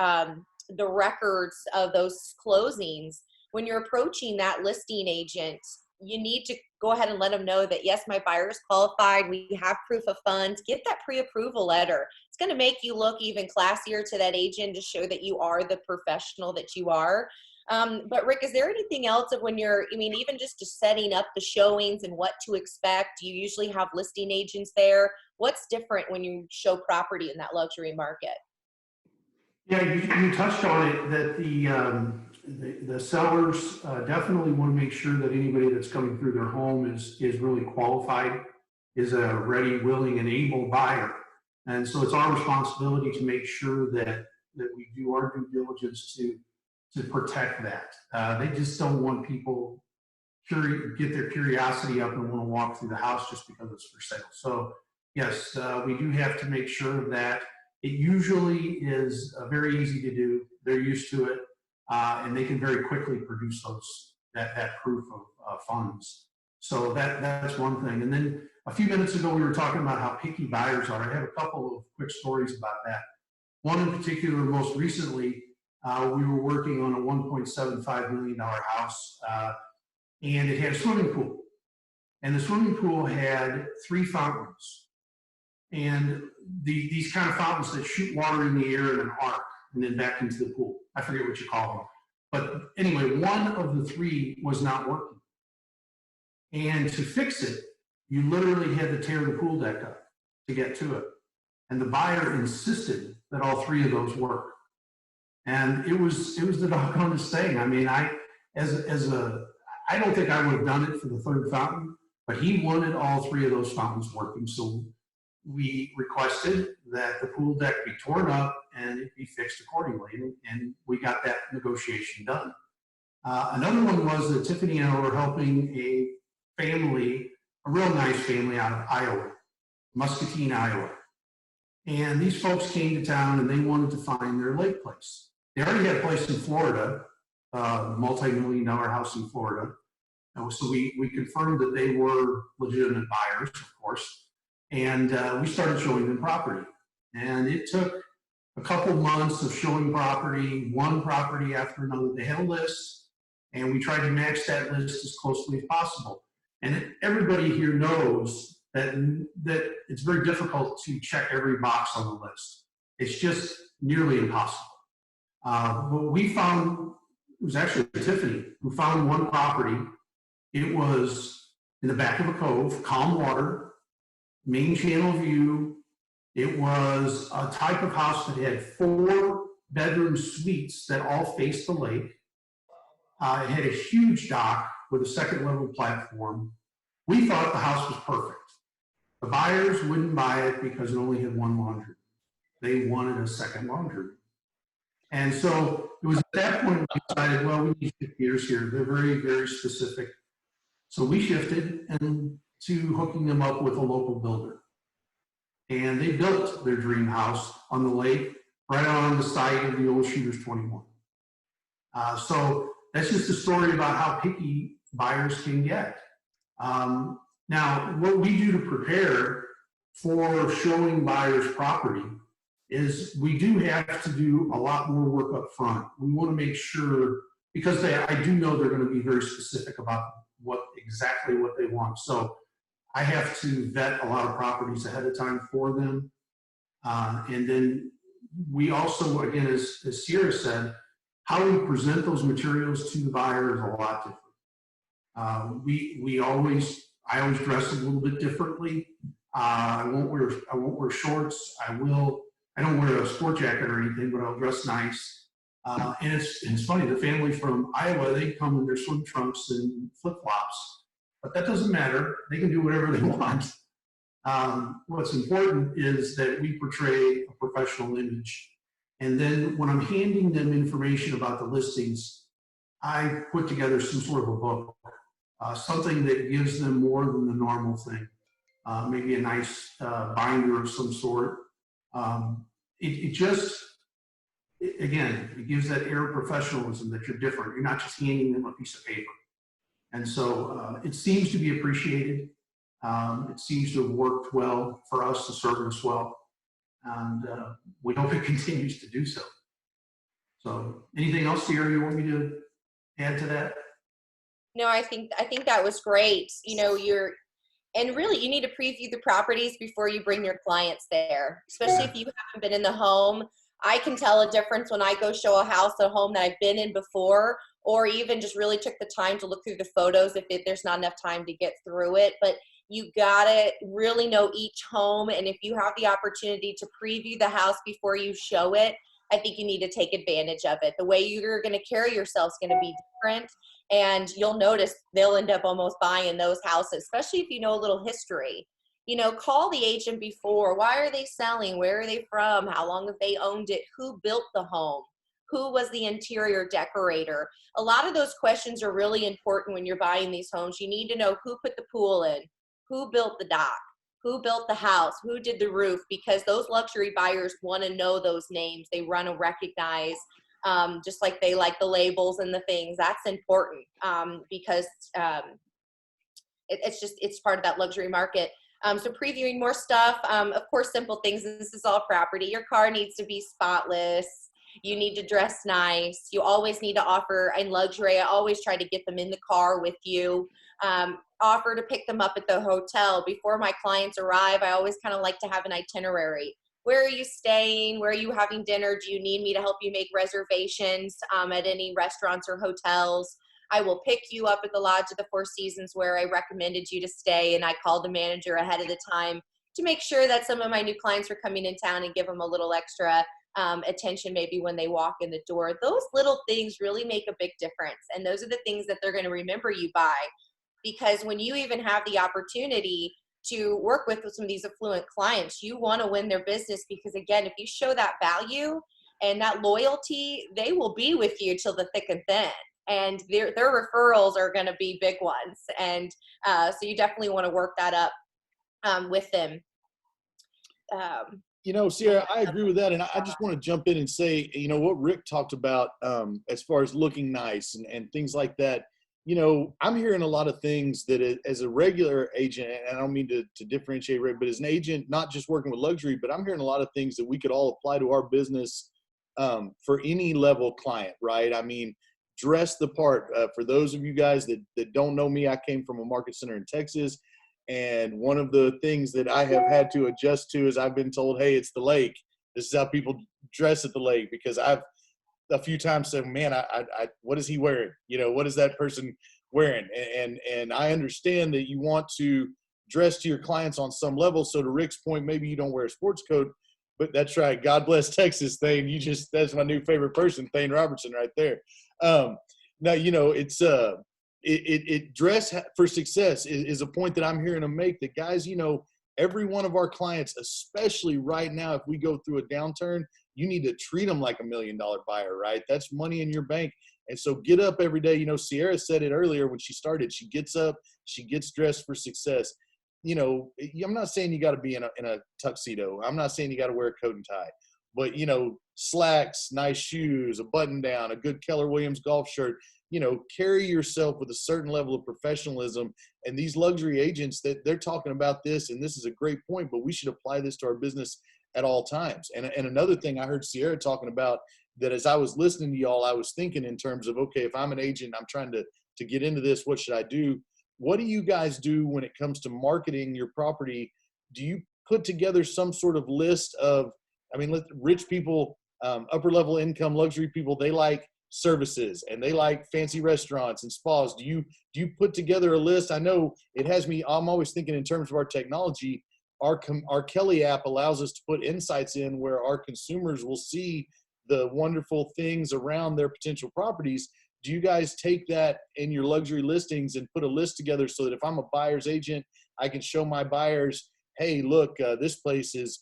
B: records of those closings, when you're approaching that listing agent, you need to go ahead and let them know that, yes, my buyer is qualified. We have proof of funds. Get that pre-approval letter. It's going to make you look even classier to that agent to show that you are the professional that you are. But Rick, is there anything else of when you're, even just setting up the showings and what to expect? Do you usually have listing agents there? What's different when you show property in that luxury market?
D: Yeah, you touched on it, that the sellers definitely want to make sure that anybody that's coming through their home is really qualified, is a ready, willing, and able buyer. And so it's our responsibility to make sure that we do our due diligence to protect that. They just don't want people get their curiosity up and want to walk through the house just because it's for sale. So yes, we do have to make sure that it usually is very easy to do. They're used to it, and they can very quickly produce that proof of funds. So that's one thing. And then a few minutes ago, we were talking about how picky buyers are. I have a couple of quick stories about that. One in particular, most recently, we were working on a $1.75 million house, and it had a swimming pool. And the swimming pool had 3 fountains. And these kind of fountains that shoot water in the air in an arc and then back into the pool. I forget what you call them. But anyway, one of the 3 was not working. And to fix it, you literally had to tear the pool deck up to get to it. And the buyer insisted that all 3 of those work. And it was the doggonest thing. I mean, I don't think I would have done it for the 3rd fountain, but he wanted all 3 of those fountains working. So we requested that the pool deck be torn up and it be fixed accordingly, and we got that negotiation done. Another one was that Tiffany and I were helping a real nice family out of Iowa, Muscatine, Iowa. And these folks came to town and they wanted to find their lake place. They already had a place in Florida, multi-million-dollar house in Florida. So we confirmed that they were legitimate buyers, of course. And we started showing them property. And it took a couple months of showing property, one property after another. They had a list, and we tried to match that list as closely as possible. And everybody here knows that it's very difficult to check every box on the list. It's just nearly impossible. But we found, it was actually Tiffany who found one property. It was in the back of a cove, calm water, main channel view. It was a type of house that had 4 bedroom suites that all faced the lake. It had a huge dock with a 2nd level platform. We thought the house was perfect. The buyers wouldn't buy it because it only had 1 laundry. They wanted a 2nd laundry. And so it was at that point we decided, well, we need to shift gears here. They're very, very specific. So we shifted to hooking them up with a local builder. And they built their dream house on the lake, right on the site of the old Shooters 21. So that's just a story about how picky buyers can get. Now, what we do to prepare for showing buyers property is we do have to do a lot more work up front. We want to make sure because I do know they're going to be very specific about exactly what they want. So I have to vet a lot of properties ahead of time for them. And then we also, again, as Sierra said, how we present those materials to the buyer is a lot different. I always dress a little bit differently. I won't wear shorts. I don't wear a sport jacket or anything, but I'll dress nice. And it's funny, the family from Iowa, they come in their swim trunks and flip-flops, but that doesn't matter. They can do whatever they want. What's important is that we portray a professional image. And then when I'm handing them information about the listings, I put together some sort of a book, something that gives them more than the normal thing. Maybe a nice binder of some sort. It gives that air of professionalism that you're different. You're not just handing them a piece of paper. And so it seems to be appreciated. It seems to have worked well for us to serve us well. And we hope it continues to do so. So anything else, Sierra, you want me to add to that?
B: No, I think that was great. You know, and really you need to preview the properties before you bring your clients there, especially if you haven't been in the home. I can tell a difference when I go show a house at home that I've been in before, or even just really took the time to look through the photos if there's not enough time to get through it. But you gotta really know each home, and if you have the opportunity to preview the house before you show it, I think you need to take advantage of it. The way you're gonna carry yourself is gonna be different, and you'll notice they'll end up almost buying those houses, especially if you know a little history. You know, call the agent before. Why are they selling? Where are they from? How long have they owned it? Who built the home? Who was the interior decorator? A lot of those questions are really important when you're buying these homes. You need to know who put the pool in, who built the dock, who built the house, who did the roof, because those luxury buyers want to know those names. They want to recognize, just like they like the labels and the things. That's important because it's part of that luxury market. So previewing more stuff, of course, simple things. This is all property. Your car needs to be spotless. You need to dress nice. You always need to offer, in luxury, I always try to get them in the car with you. Offer to pick them up at the hotel. Before my clients arrive, I always kind of like to have an itinerary. Where are you staying? Where are you having dinner? Do you need me to help you make reservations at any restaurants or hotels? I will pick you up at the Lodge of the Four Seasons where I recommended you to stay, and I called the manager ahead of the time to make sure that some of my new clients were coming in town and give them a little extra attention maybe when they walk in the door. Those little things really make a big difference, and those are the things that they're going to remember you by, because when you even have the opportunity to work with some of these affluent clients, you want to win their business, because again, if you show that value and that loyalty, they will be with you till the thick and thin. And their referrals are going to be big ones. And so you definitely want to work that up with them.
A: You know, Sierra, I agree with that. And I just want to jump in and say, you know, what Rick talked about as far as looking nice and things like that. You know, I'm hearing a lot of things that as a regular agent, and I don't mean to differentiate, Rick, but as an agent, not just working with luxury, but I'm hearing a lot of things that we could all apply to our business for any level client, right? I mean, dress the part. For those of you guys that don't know me, I came from a market center in Texas. And one of the things that I have had to adjust to is I've been told, hey, it's the lake. This is how people dress at the lake, because I've a few times said, man, I what is he wearing? You know, what is that person wearing? And I understand that you want to dress to your clients on some level. So to Rick's point, maybe you don't wear a sports coat, but that's right. God bless Texas, Thane. That's my new favorite person, Thane Robertson right there. Now, you know, it's dress for success is a point that I'm hearing them make, that guys, you know, every one of our clients, especially right now, if we go through a downturn, you need to treat them like $1 million buyer, right? That's money in your bank. And so get up every day. You know, Sierra said it earlier when she started, she gets up, she gets dressed for success. You know, I'm not saying you got to be in a tuxedo. I'm not saying you got to wear a coat and tie, but, you know, slacks, nice shoes, a button down, a good Keller Williams golf shirt, you know, carry yourself with a certain level of professionalism. And these luxury agents, that they're talking about this, and this is a great point, but we should apply this to our business at all times. And another thing I heard Sierra talking about that as I was listening to y'all, I was thinking in terms of, okay, if I'm an agent, I'm trying to get into this, what should I do? What do you guys do when it comes to marketing your property? Do you put together some sort of list of, I mean, rich people, upper level income, luxury people, they like services and they like fancy restaurants and spas. Do you put together a list? I know it has me, I'm always thinking in terms of our technology. Our Kelly app allows us to put insights in where our consumers will see the wonderful things around their potential properties. Do you guys take that in your luxury listings and put a list together so that if I'm a buyer's agent, I can show my buyers, hey, look, this place is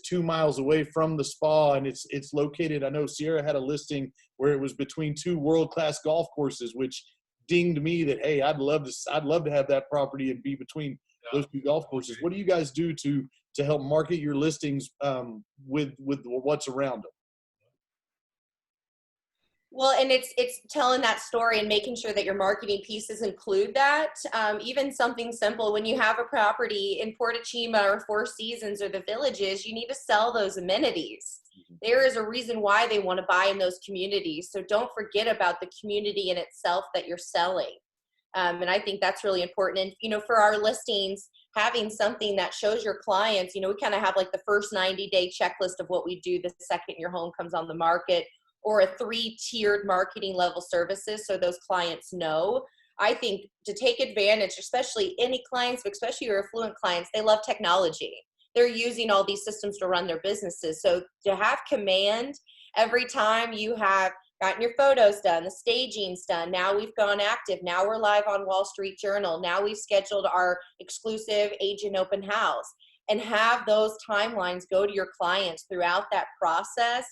A: 2 miles away from the spa, and it's located. I know Sierra had a listing where it was between 2 world-class golf courses, which dinged me that, hey, I'd love to have that property and be between those 2 golf courses. What do you guys do to help market your listings with what's around them?
B: Well, and it's telling that story and making sure that your marketing pieces include that. Even something simple, when you have a property in Portachima or Four Seasons or the Villages, you need to sell those amenities. There is a reason why they want to buy in those communities. So don't forget about the community in itself that you're selling. And I think that's really important. And, for our listings, having something that shows your clients, we kind of have like the first 90-day checklist of what we do the second your home comes on the market, or a 3-tiered marketing level services so those clients know. I think to take advantage, especially any clients, especially your affluent clients, they love technology. They're using all these systems to run their businesses. So to have command every time you have gotten your photos done, the staging's done, now we've gone active, now we're live on Wall Street Journal, now we've scheduled our exclusive agent open house, and have those timelines go to your clients throughout that process.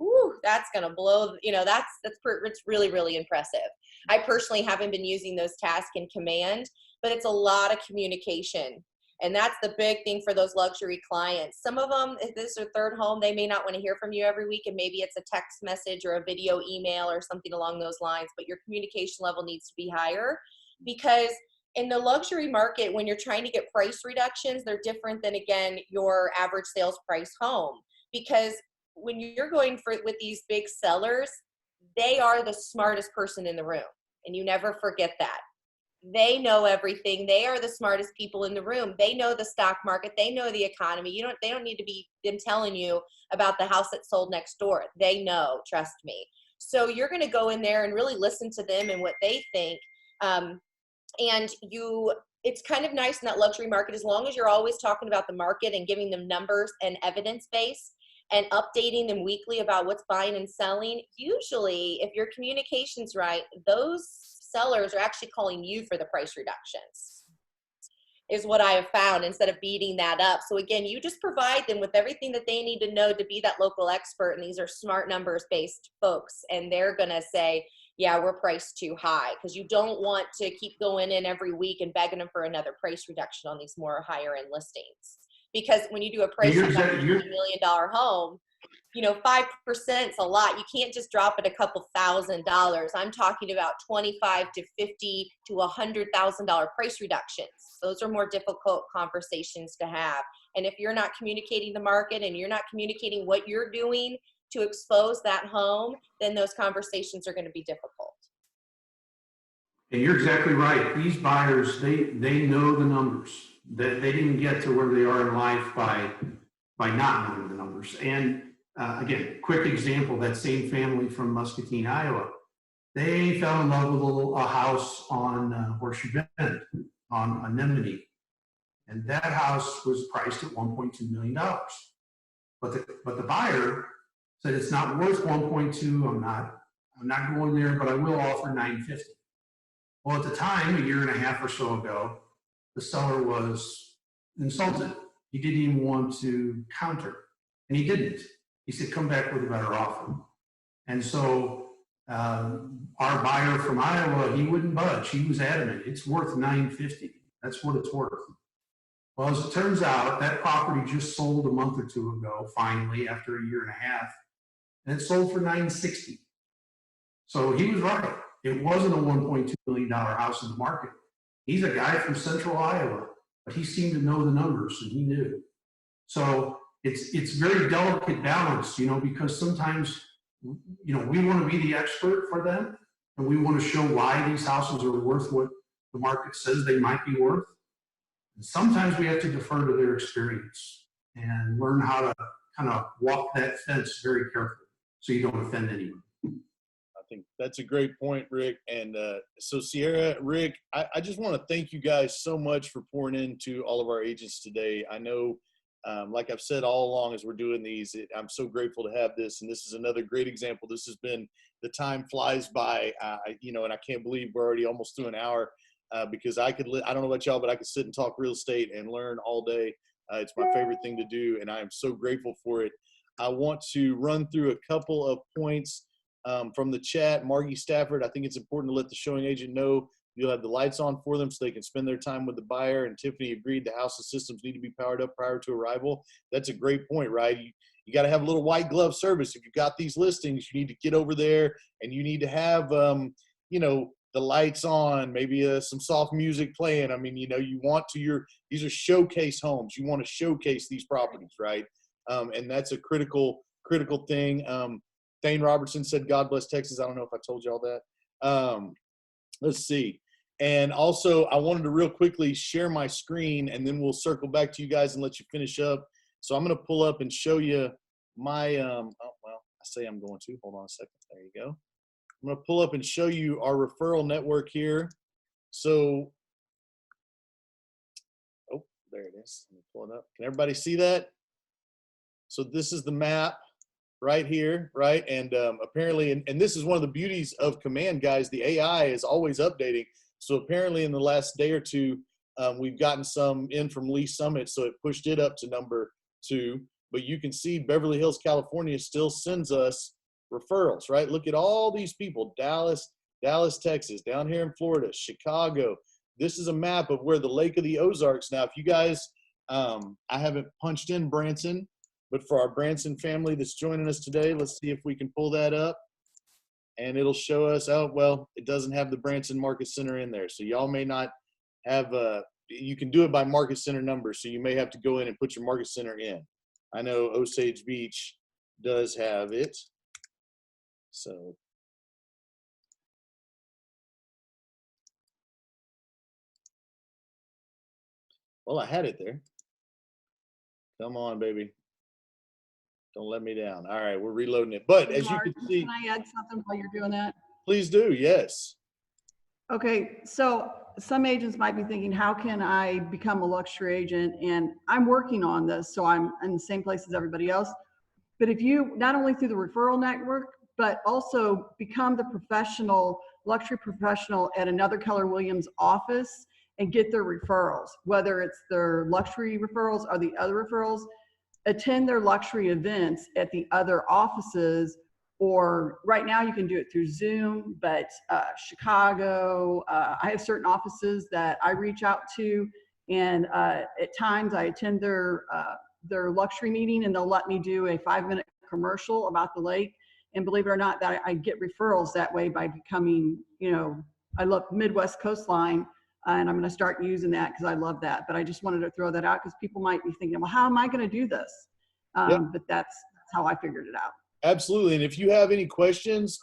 B: Ooh, that's going to blow, it's really, really impressive. I personally haven't been using those tasks in command, but it's a lot of communication. And that's the big thing for those luxury clients. Some of them, if this is their third home, they may not want to hear from you every week, and maybe it's a text message or a video email or something along those lines, but your communication level needs to be higher, because in the luxury market, when you're trying to get price reductions, they're different than, again, your average sales price home. Because when you're going with these big sellers, they are the smartest person in the room, and you never forget that. They know everything. They are the smartest people in the room. They know the stock market. They know the economy. They don't need to be them telling you about the house that sold next door. They know, trust me. So you're going to go in there and really listen to them and what they think. It's kind of nice in that luxury market, as long as you're always talking about the market and giving them numbers and evidence base, and updating them weekly about what's buying and selling. Usually, if your communication's right, those sellers are actually calling you for the price reductions, is what I have found, instead of beating that up. So again, you just provide them with everything that they need to know to be that local expert. And these are smart numbers-based folks. And they're going to say, yeah, we're priced too high, because you don't want to keep going in every week and begging them for another price reduction on these more higher end listings. Because when you do a price reduction on $1 million home, 5% is a lot. You can't just drop it a couple $1,000s. I'm talking about $25,000 to $50,000 to $100,000 price reductions. Those are more difficult conversations to have. And if you're not communicating the market and you're not communicating what you're doing to expose that home, then those conversations are going to be difficult.
D: And you're exactly right. These buyers, they know the numbers. That they didn't get to where they are in life by not knowing the numbers. And again, quick example, that same family from Muscatine, Iowa, they fell in love with a house on Horseshoe Bend on Anemone. And that house was priced at $1.2 million. But the buyer said, it's not worth 1.2. I'm not going there, but I will offer $950. Well, at the time, a year and a half or so ago, the seller was insulted. He didn't even want to counter, and he didn't. He said, come back with a better offer. And so our buyer from Iowa, he wouldn't budge. He was adamant. It's worth $950. That's what it's worth. Well, as it turns out, that property just sold a month or two ago, finally, after a year and a half, and it sold for $960. So he was right. It wasn't a $1.2 million house in the market. He's a guy from central Iowa, but he seemed to know the numbers, and he knew. So it's very delicate balance, because sometimes you know, we want to be the expert for them, and we want to show why these houses are worth what the market says they might be worth. And sometimes we have to defer to their experience and learn how to kind of walk that fence very carefully so you don't offend anyone.
A: I think that's a great point, Rick. And so Sierra, Rick, I just want to thank you guys so much for pouring into all of our agents today. I know, like I've said all along as we're doing these, I'm so grateful to have this. And this is another great example. This has been, the time flies by, you know, and I can't believe we're already almost through an hour because I don't know about y'all, but I could sit and talk real estate and learn all day. It's my favorite thing to do, and I am so grateful for it. I want to run through a couple of points from the chat. Margie Stafford, I think it's important to let the showing agent know you'll have the lights on for them so they can spend their time with the buyer. And Tiffany agreed the house's systems need to be powered up prior to arrival. That's a great point, right? You got to have a little white glove service. If you've got these listings, you need to get over there and you need to have, you know, the lights on, maybe some soft music playing. I mean, you know, you want to, these are showcase homes. You want to showcase these properties, right? And that's a critical thing. Thane Robertson said, God bless Texas. I don't know if I told you all that. Let's see. And also, I wanted to real quickly share my screen, and then we'll circle back to you guys and let you finish up. So I'm going to pull up and show you my, oh, well, I say I'm going to. Hold on a second. There you go. I'm going to pull up and show you our referral network here. So, oh, there it is. Let me pull it up. Can everybody see that? So this is the map right here, right? And apparently, and this is one of the beauties of Command, guys, the AI is always updating. So apparently in the last day or two, we've gotten some in from Lee Summit, so it pushed it up to number 2. But you can see Beverly Hills, California still sends us referrals, right? Look at all these people, Dallas, Texas, down here in Florida, Chicago. This is a map of where the Lake of the Ozarks. Now, if you guys, I haven't punched in Branson, but for our Branson family that's joining us today, let's see if we can pull that up. And it'll show us, oh, well, it doesn't have the Branson Market Center in there. So y'all may not have, you can do it by Market Center number. So you may have to go in and put your Market Center in. I know Osage Beach does have it. So well, I had it there. Come on, baby. Don't let me down. All right, we're reloading it. But as you can see,
F: can I add something while you're doing that?
A: Please do. Yes.
F: Okay, so some agents might be thinking, how can I become a luxury agent? And I'm working on this, so I'm in the same place as everybody else. But if you, not only through the referral network, but also become the professional, luxury professional at another Keller Williams office and get their referrals, whether it's their luxury referrals or the other referrals, attend their luxury events at the other offices, or right now you can do it through Zoom, but Chicago, I have certain offices that I reach out to, and at times I attend their luxury meeting, and they'll let me do a 5-minute commercial about the lake. And believe it or not, that I get referrals that way by becoming, you know, I love Midwest Coastline, and I'm going to start using that because I love that. But I just wanted to throw that out because people might be thinking, well, how am I going to do this? But that's how I figured it out.
A: Absolutely. And if you have any questions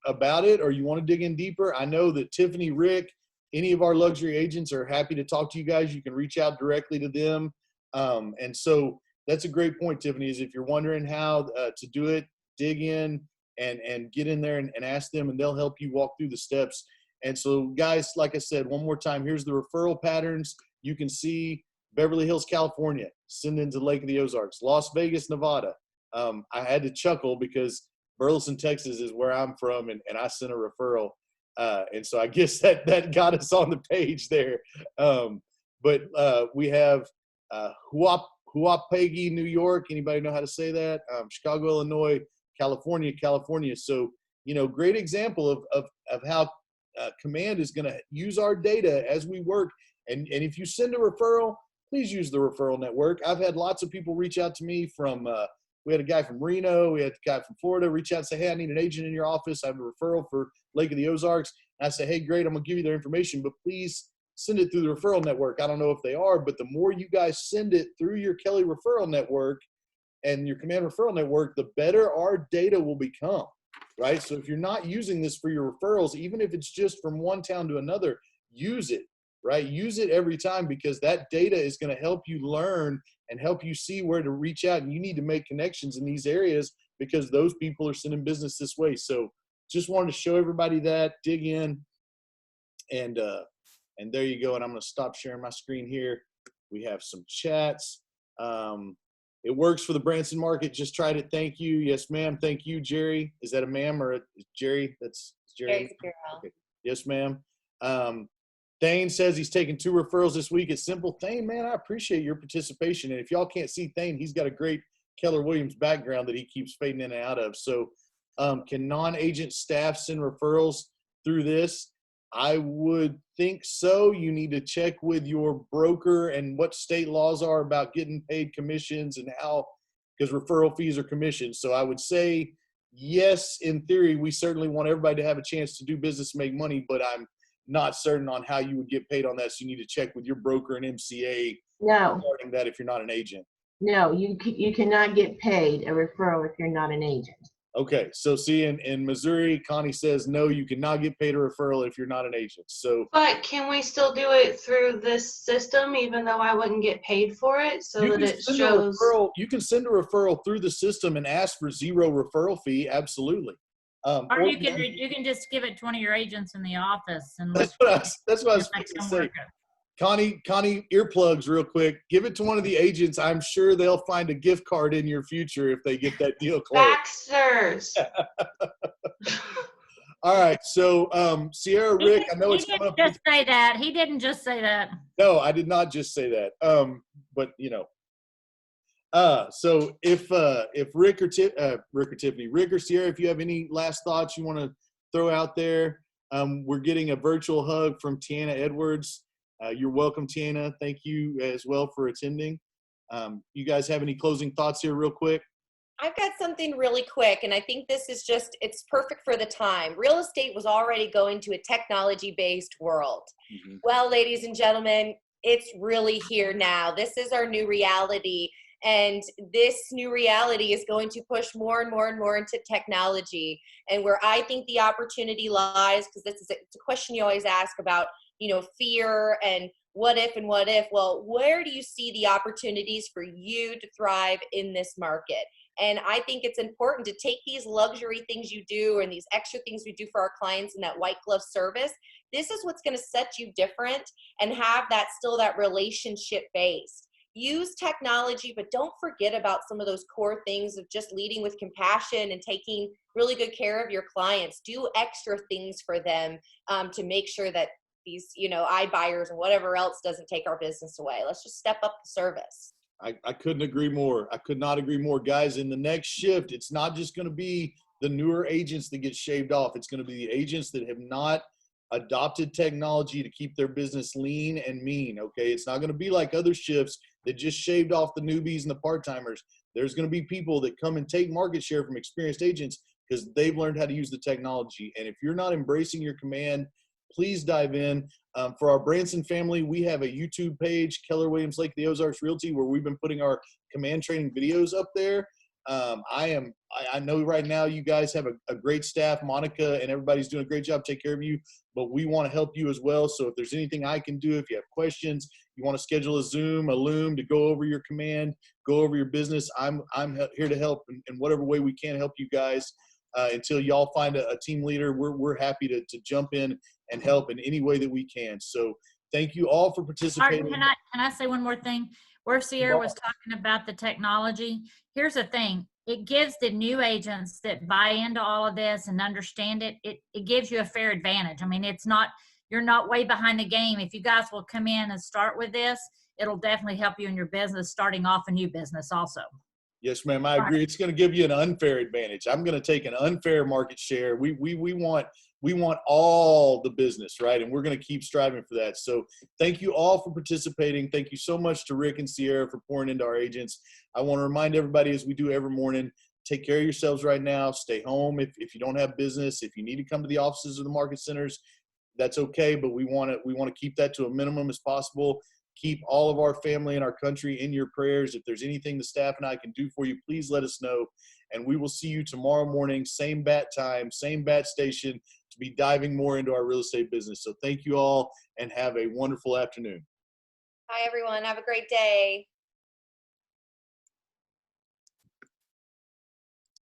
A: about it, or you want to dig in deeper, I know that Tiffany, Rick, any of our luxury agents are happy to talk to you guys. You can reach out directly to them. And so that's a great point, Tiffany, is if you're wondering how to do it, dig in and get in there and ask them, and they'll help you walk through the steps. And so, guys, like I said, one more time, here's the referral patterns. You can see Beverly Hills, California, send into Lake of the Ozarks. Las Vegas, Nevada. I had to chuckle because Burleson, Texas is where I'm from, and I sent a referral. And so I guess that got us on the page there. But we have Huapagi, New York. Anybody know how to say that? Chicago, Illinois, California. So, you know, great example of how Command is going to use our data as we work. And if you send a referral, please use the referral network. I've had lots of people reach out to me from, we had a guy from Reno, we had a guy from Florida reach out and say, hey, I need an agent in your office. I have a referral for Lake of the Ozarks. And I say, hey, great, I'm going to give you their information, but please send it through the referral network. I don't know if they are, but the more you guys send it through your Kelly referral network and your Command referral network, the better our data will become. right? So if you're not using this for your referrals, even if it's just from one town to another, use it, right? Use it every time, because that data is going to help you learn and help you see where to reach out. And you need to make connections in these areas because those people are sending business this way. So just wanted to show everybody that, dig in, and there you go. And I'm going to stop sharing my screen here. We have some chats. It works for the Branson market. Just tried it. Thank you. Yes, ma'am. Thank you, Jerry. Is that a ma'am or a Jerry? That's Jerry. Okay. Yes, ma'am. Thane says he's taking 2 referrals this week. It's simple. Thane, man, I appreciate your participation. And if y'all can't see Thane, he's got a great Keller Williams background that he keeps fading in and out of. So can non-agent staff send referrals through this? I would think so. You need to check with your broker and what state laws are about getting paid commissions and how, because referral fees are commissions. So I would say, yes, in theory, we certainly want everybody to have a chance to do business and make money, but I'm not certain on how you would get paid on that. So you need to check with your broker and MCA regarding that if you're not an agent.
E: No, you cannot get paid a referral if you're not an agent.
A: Okay, so see, in Missouri, Connie says, no, you cannot get paid a referral if you're not an agent. So,
C: But can we still do it through this system, even though I wouldn't get paid for it, so
A: you
C: that
A: can
C: it
A: send a
C: shows?
A: referral, you can send a referral through the system and ask for 0 referral fee. Absolutely.
G: Or you can just give it to one of your agents in the office and
A: That's what I was going to say. Connie, earplugs real quick. Give it to one of the agents. I'm sure they'll find a gift card in your future if they get that deal closed.
C: Baxter's.
A: All right. So, Sierra, Rick, I know it's coming up.
G: He didn't just say that. He didn't just say that.
A: No, I did not just say that. But you know. So if Rick or Tiffany, Rick or Sierra, if you have any last thoughts you want to throw out there, we're getting a virtual hug from Tiana Edwards. You're welcome, Tiana. Thank you as well for attending. You guys have any closing thoughts here real quick?
B: I've got something really quick, and I think this is just, it's perfect for the time. Real estate was already going to a technology-based world. Mm-hmm. Well, ladies and gentlemen, it's really here now. This is our new reality, and this new reality is going to push more and more and more into technology. And where I think the opportunity lies, because it's a question you always ask about, you know, fear and what if and what if. Well, where do you see the opportunities for you to thrive in this market? And I think it's important to take these luxury things you do and these extra things we do for our clients in that white glove service. This is what's going to set you different and have that still that relationship based. Use technology, but don't forget about some of those core things of just leading with compassion and taking really good care of your clients. Do extra things for them to make sure that these, you know, iBuyers and whatever else doesn't take our business away. Let's just step up the service.
A: I couldn't agree more. I could not agree more. Guys, in the next shift, it's not just going to be the newer agents that get shaved off. It's going to be the agents that have not adopted technology to keep their business lean and mean, okay? It's not going to be like other shifts that just shaved off the newbies and the part-timers. There's going to be people that come and take market share from experienced agents because they've learned how to use the technology. And if you're not embracing your command, please dive in. For our Branson family, we have a YouTube page, Keller Williams Lake of the Ozarks Realty, where we've been putting our command training videos up there. I know right now you guys have a great staff. Monica and everybody's doing a great job. Take care of you, but we want to help you as well. So if there's anything I can do, if you have questions, you want to schedule a Zoom, a Loom to go over your command, go over your business, I'm here to help in whatever way we can help you guys. Until y'all find a team leader, we're happy to jump in and help in any way that we can. So thank you all for participating.
G: Martin, can I say one more thing? Where Sierra was talking about the technology, here's the thing. It gives the new agents that buy into all of this and understand it, it gives you a fair advantage. I mean, you're not way behind the game. If you guys will come in and start with this, it'll definitely help you in your business, starting off a new business also.
A: Yes, ma'am. I agree. It's going to give you an unfair advantage. I'm going to take an unfair market share. We want all the business, right? And we're going to keep striving for that. So thank you all for participating. Thank you so much to Rick and Sierra for pouring into our agents. I want to remind everybody, as we do every morning, take care of yourselves right now. Stay home if you don't have business. If you need to come to the offices or the market centers, that's okay. But we want to keep that to a minimum as possible. Keep all of our family and our country in your prayers. If there's anything the staff and I can do for you, please let us know. And we will see you tomorrow morning, same bat time, same bat station, to be diving more into our real estate business. So thank you all and have a wonderful afternoon.
B: Hi, everyone. Have a great day.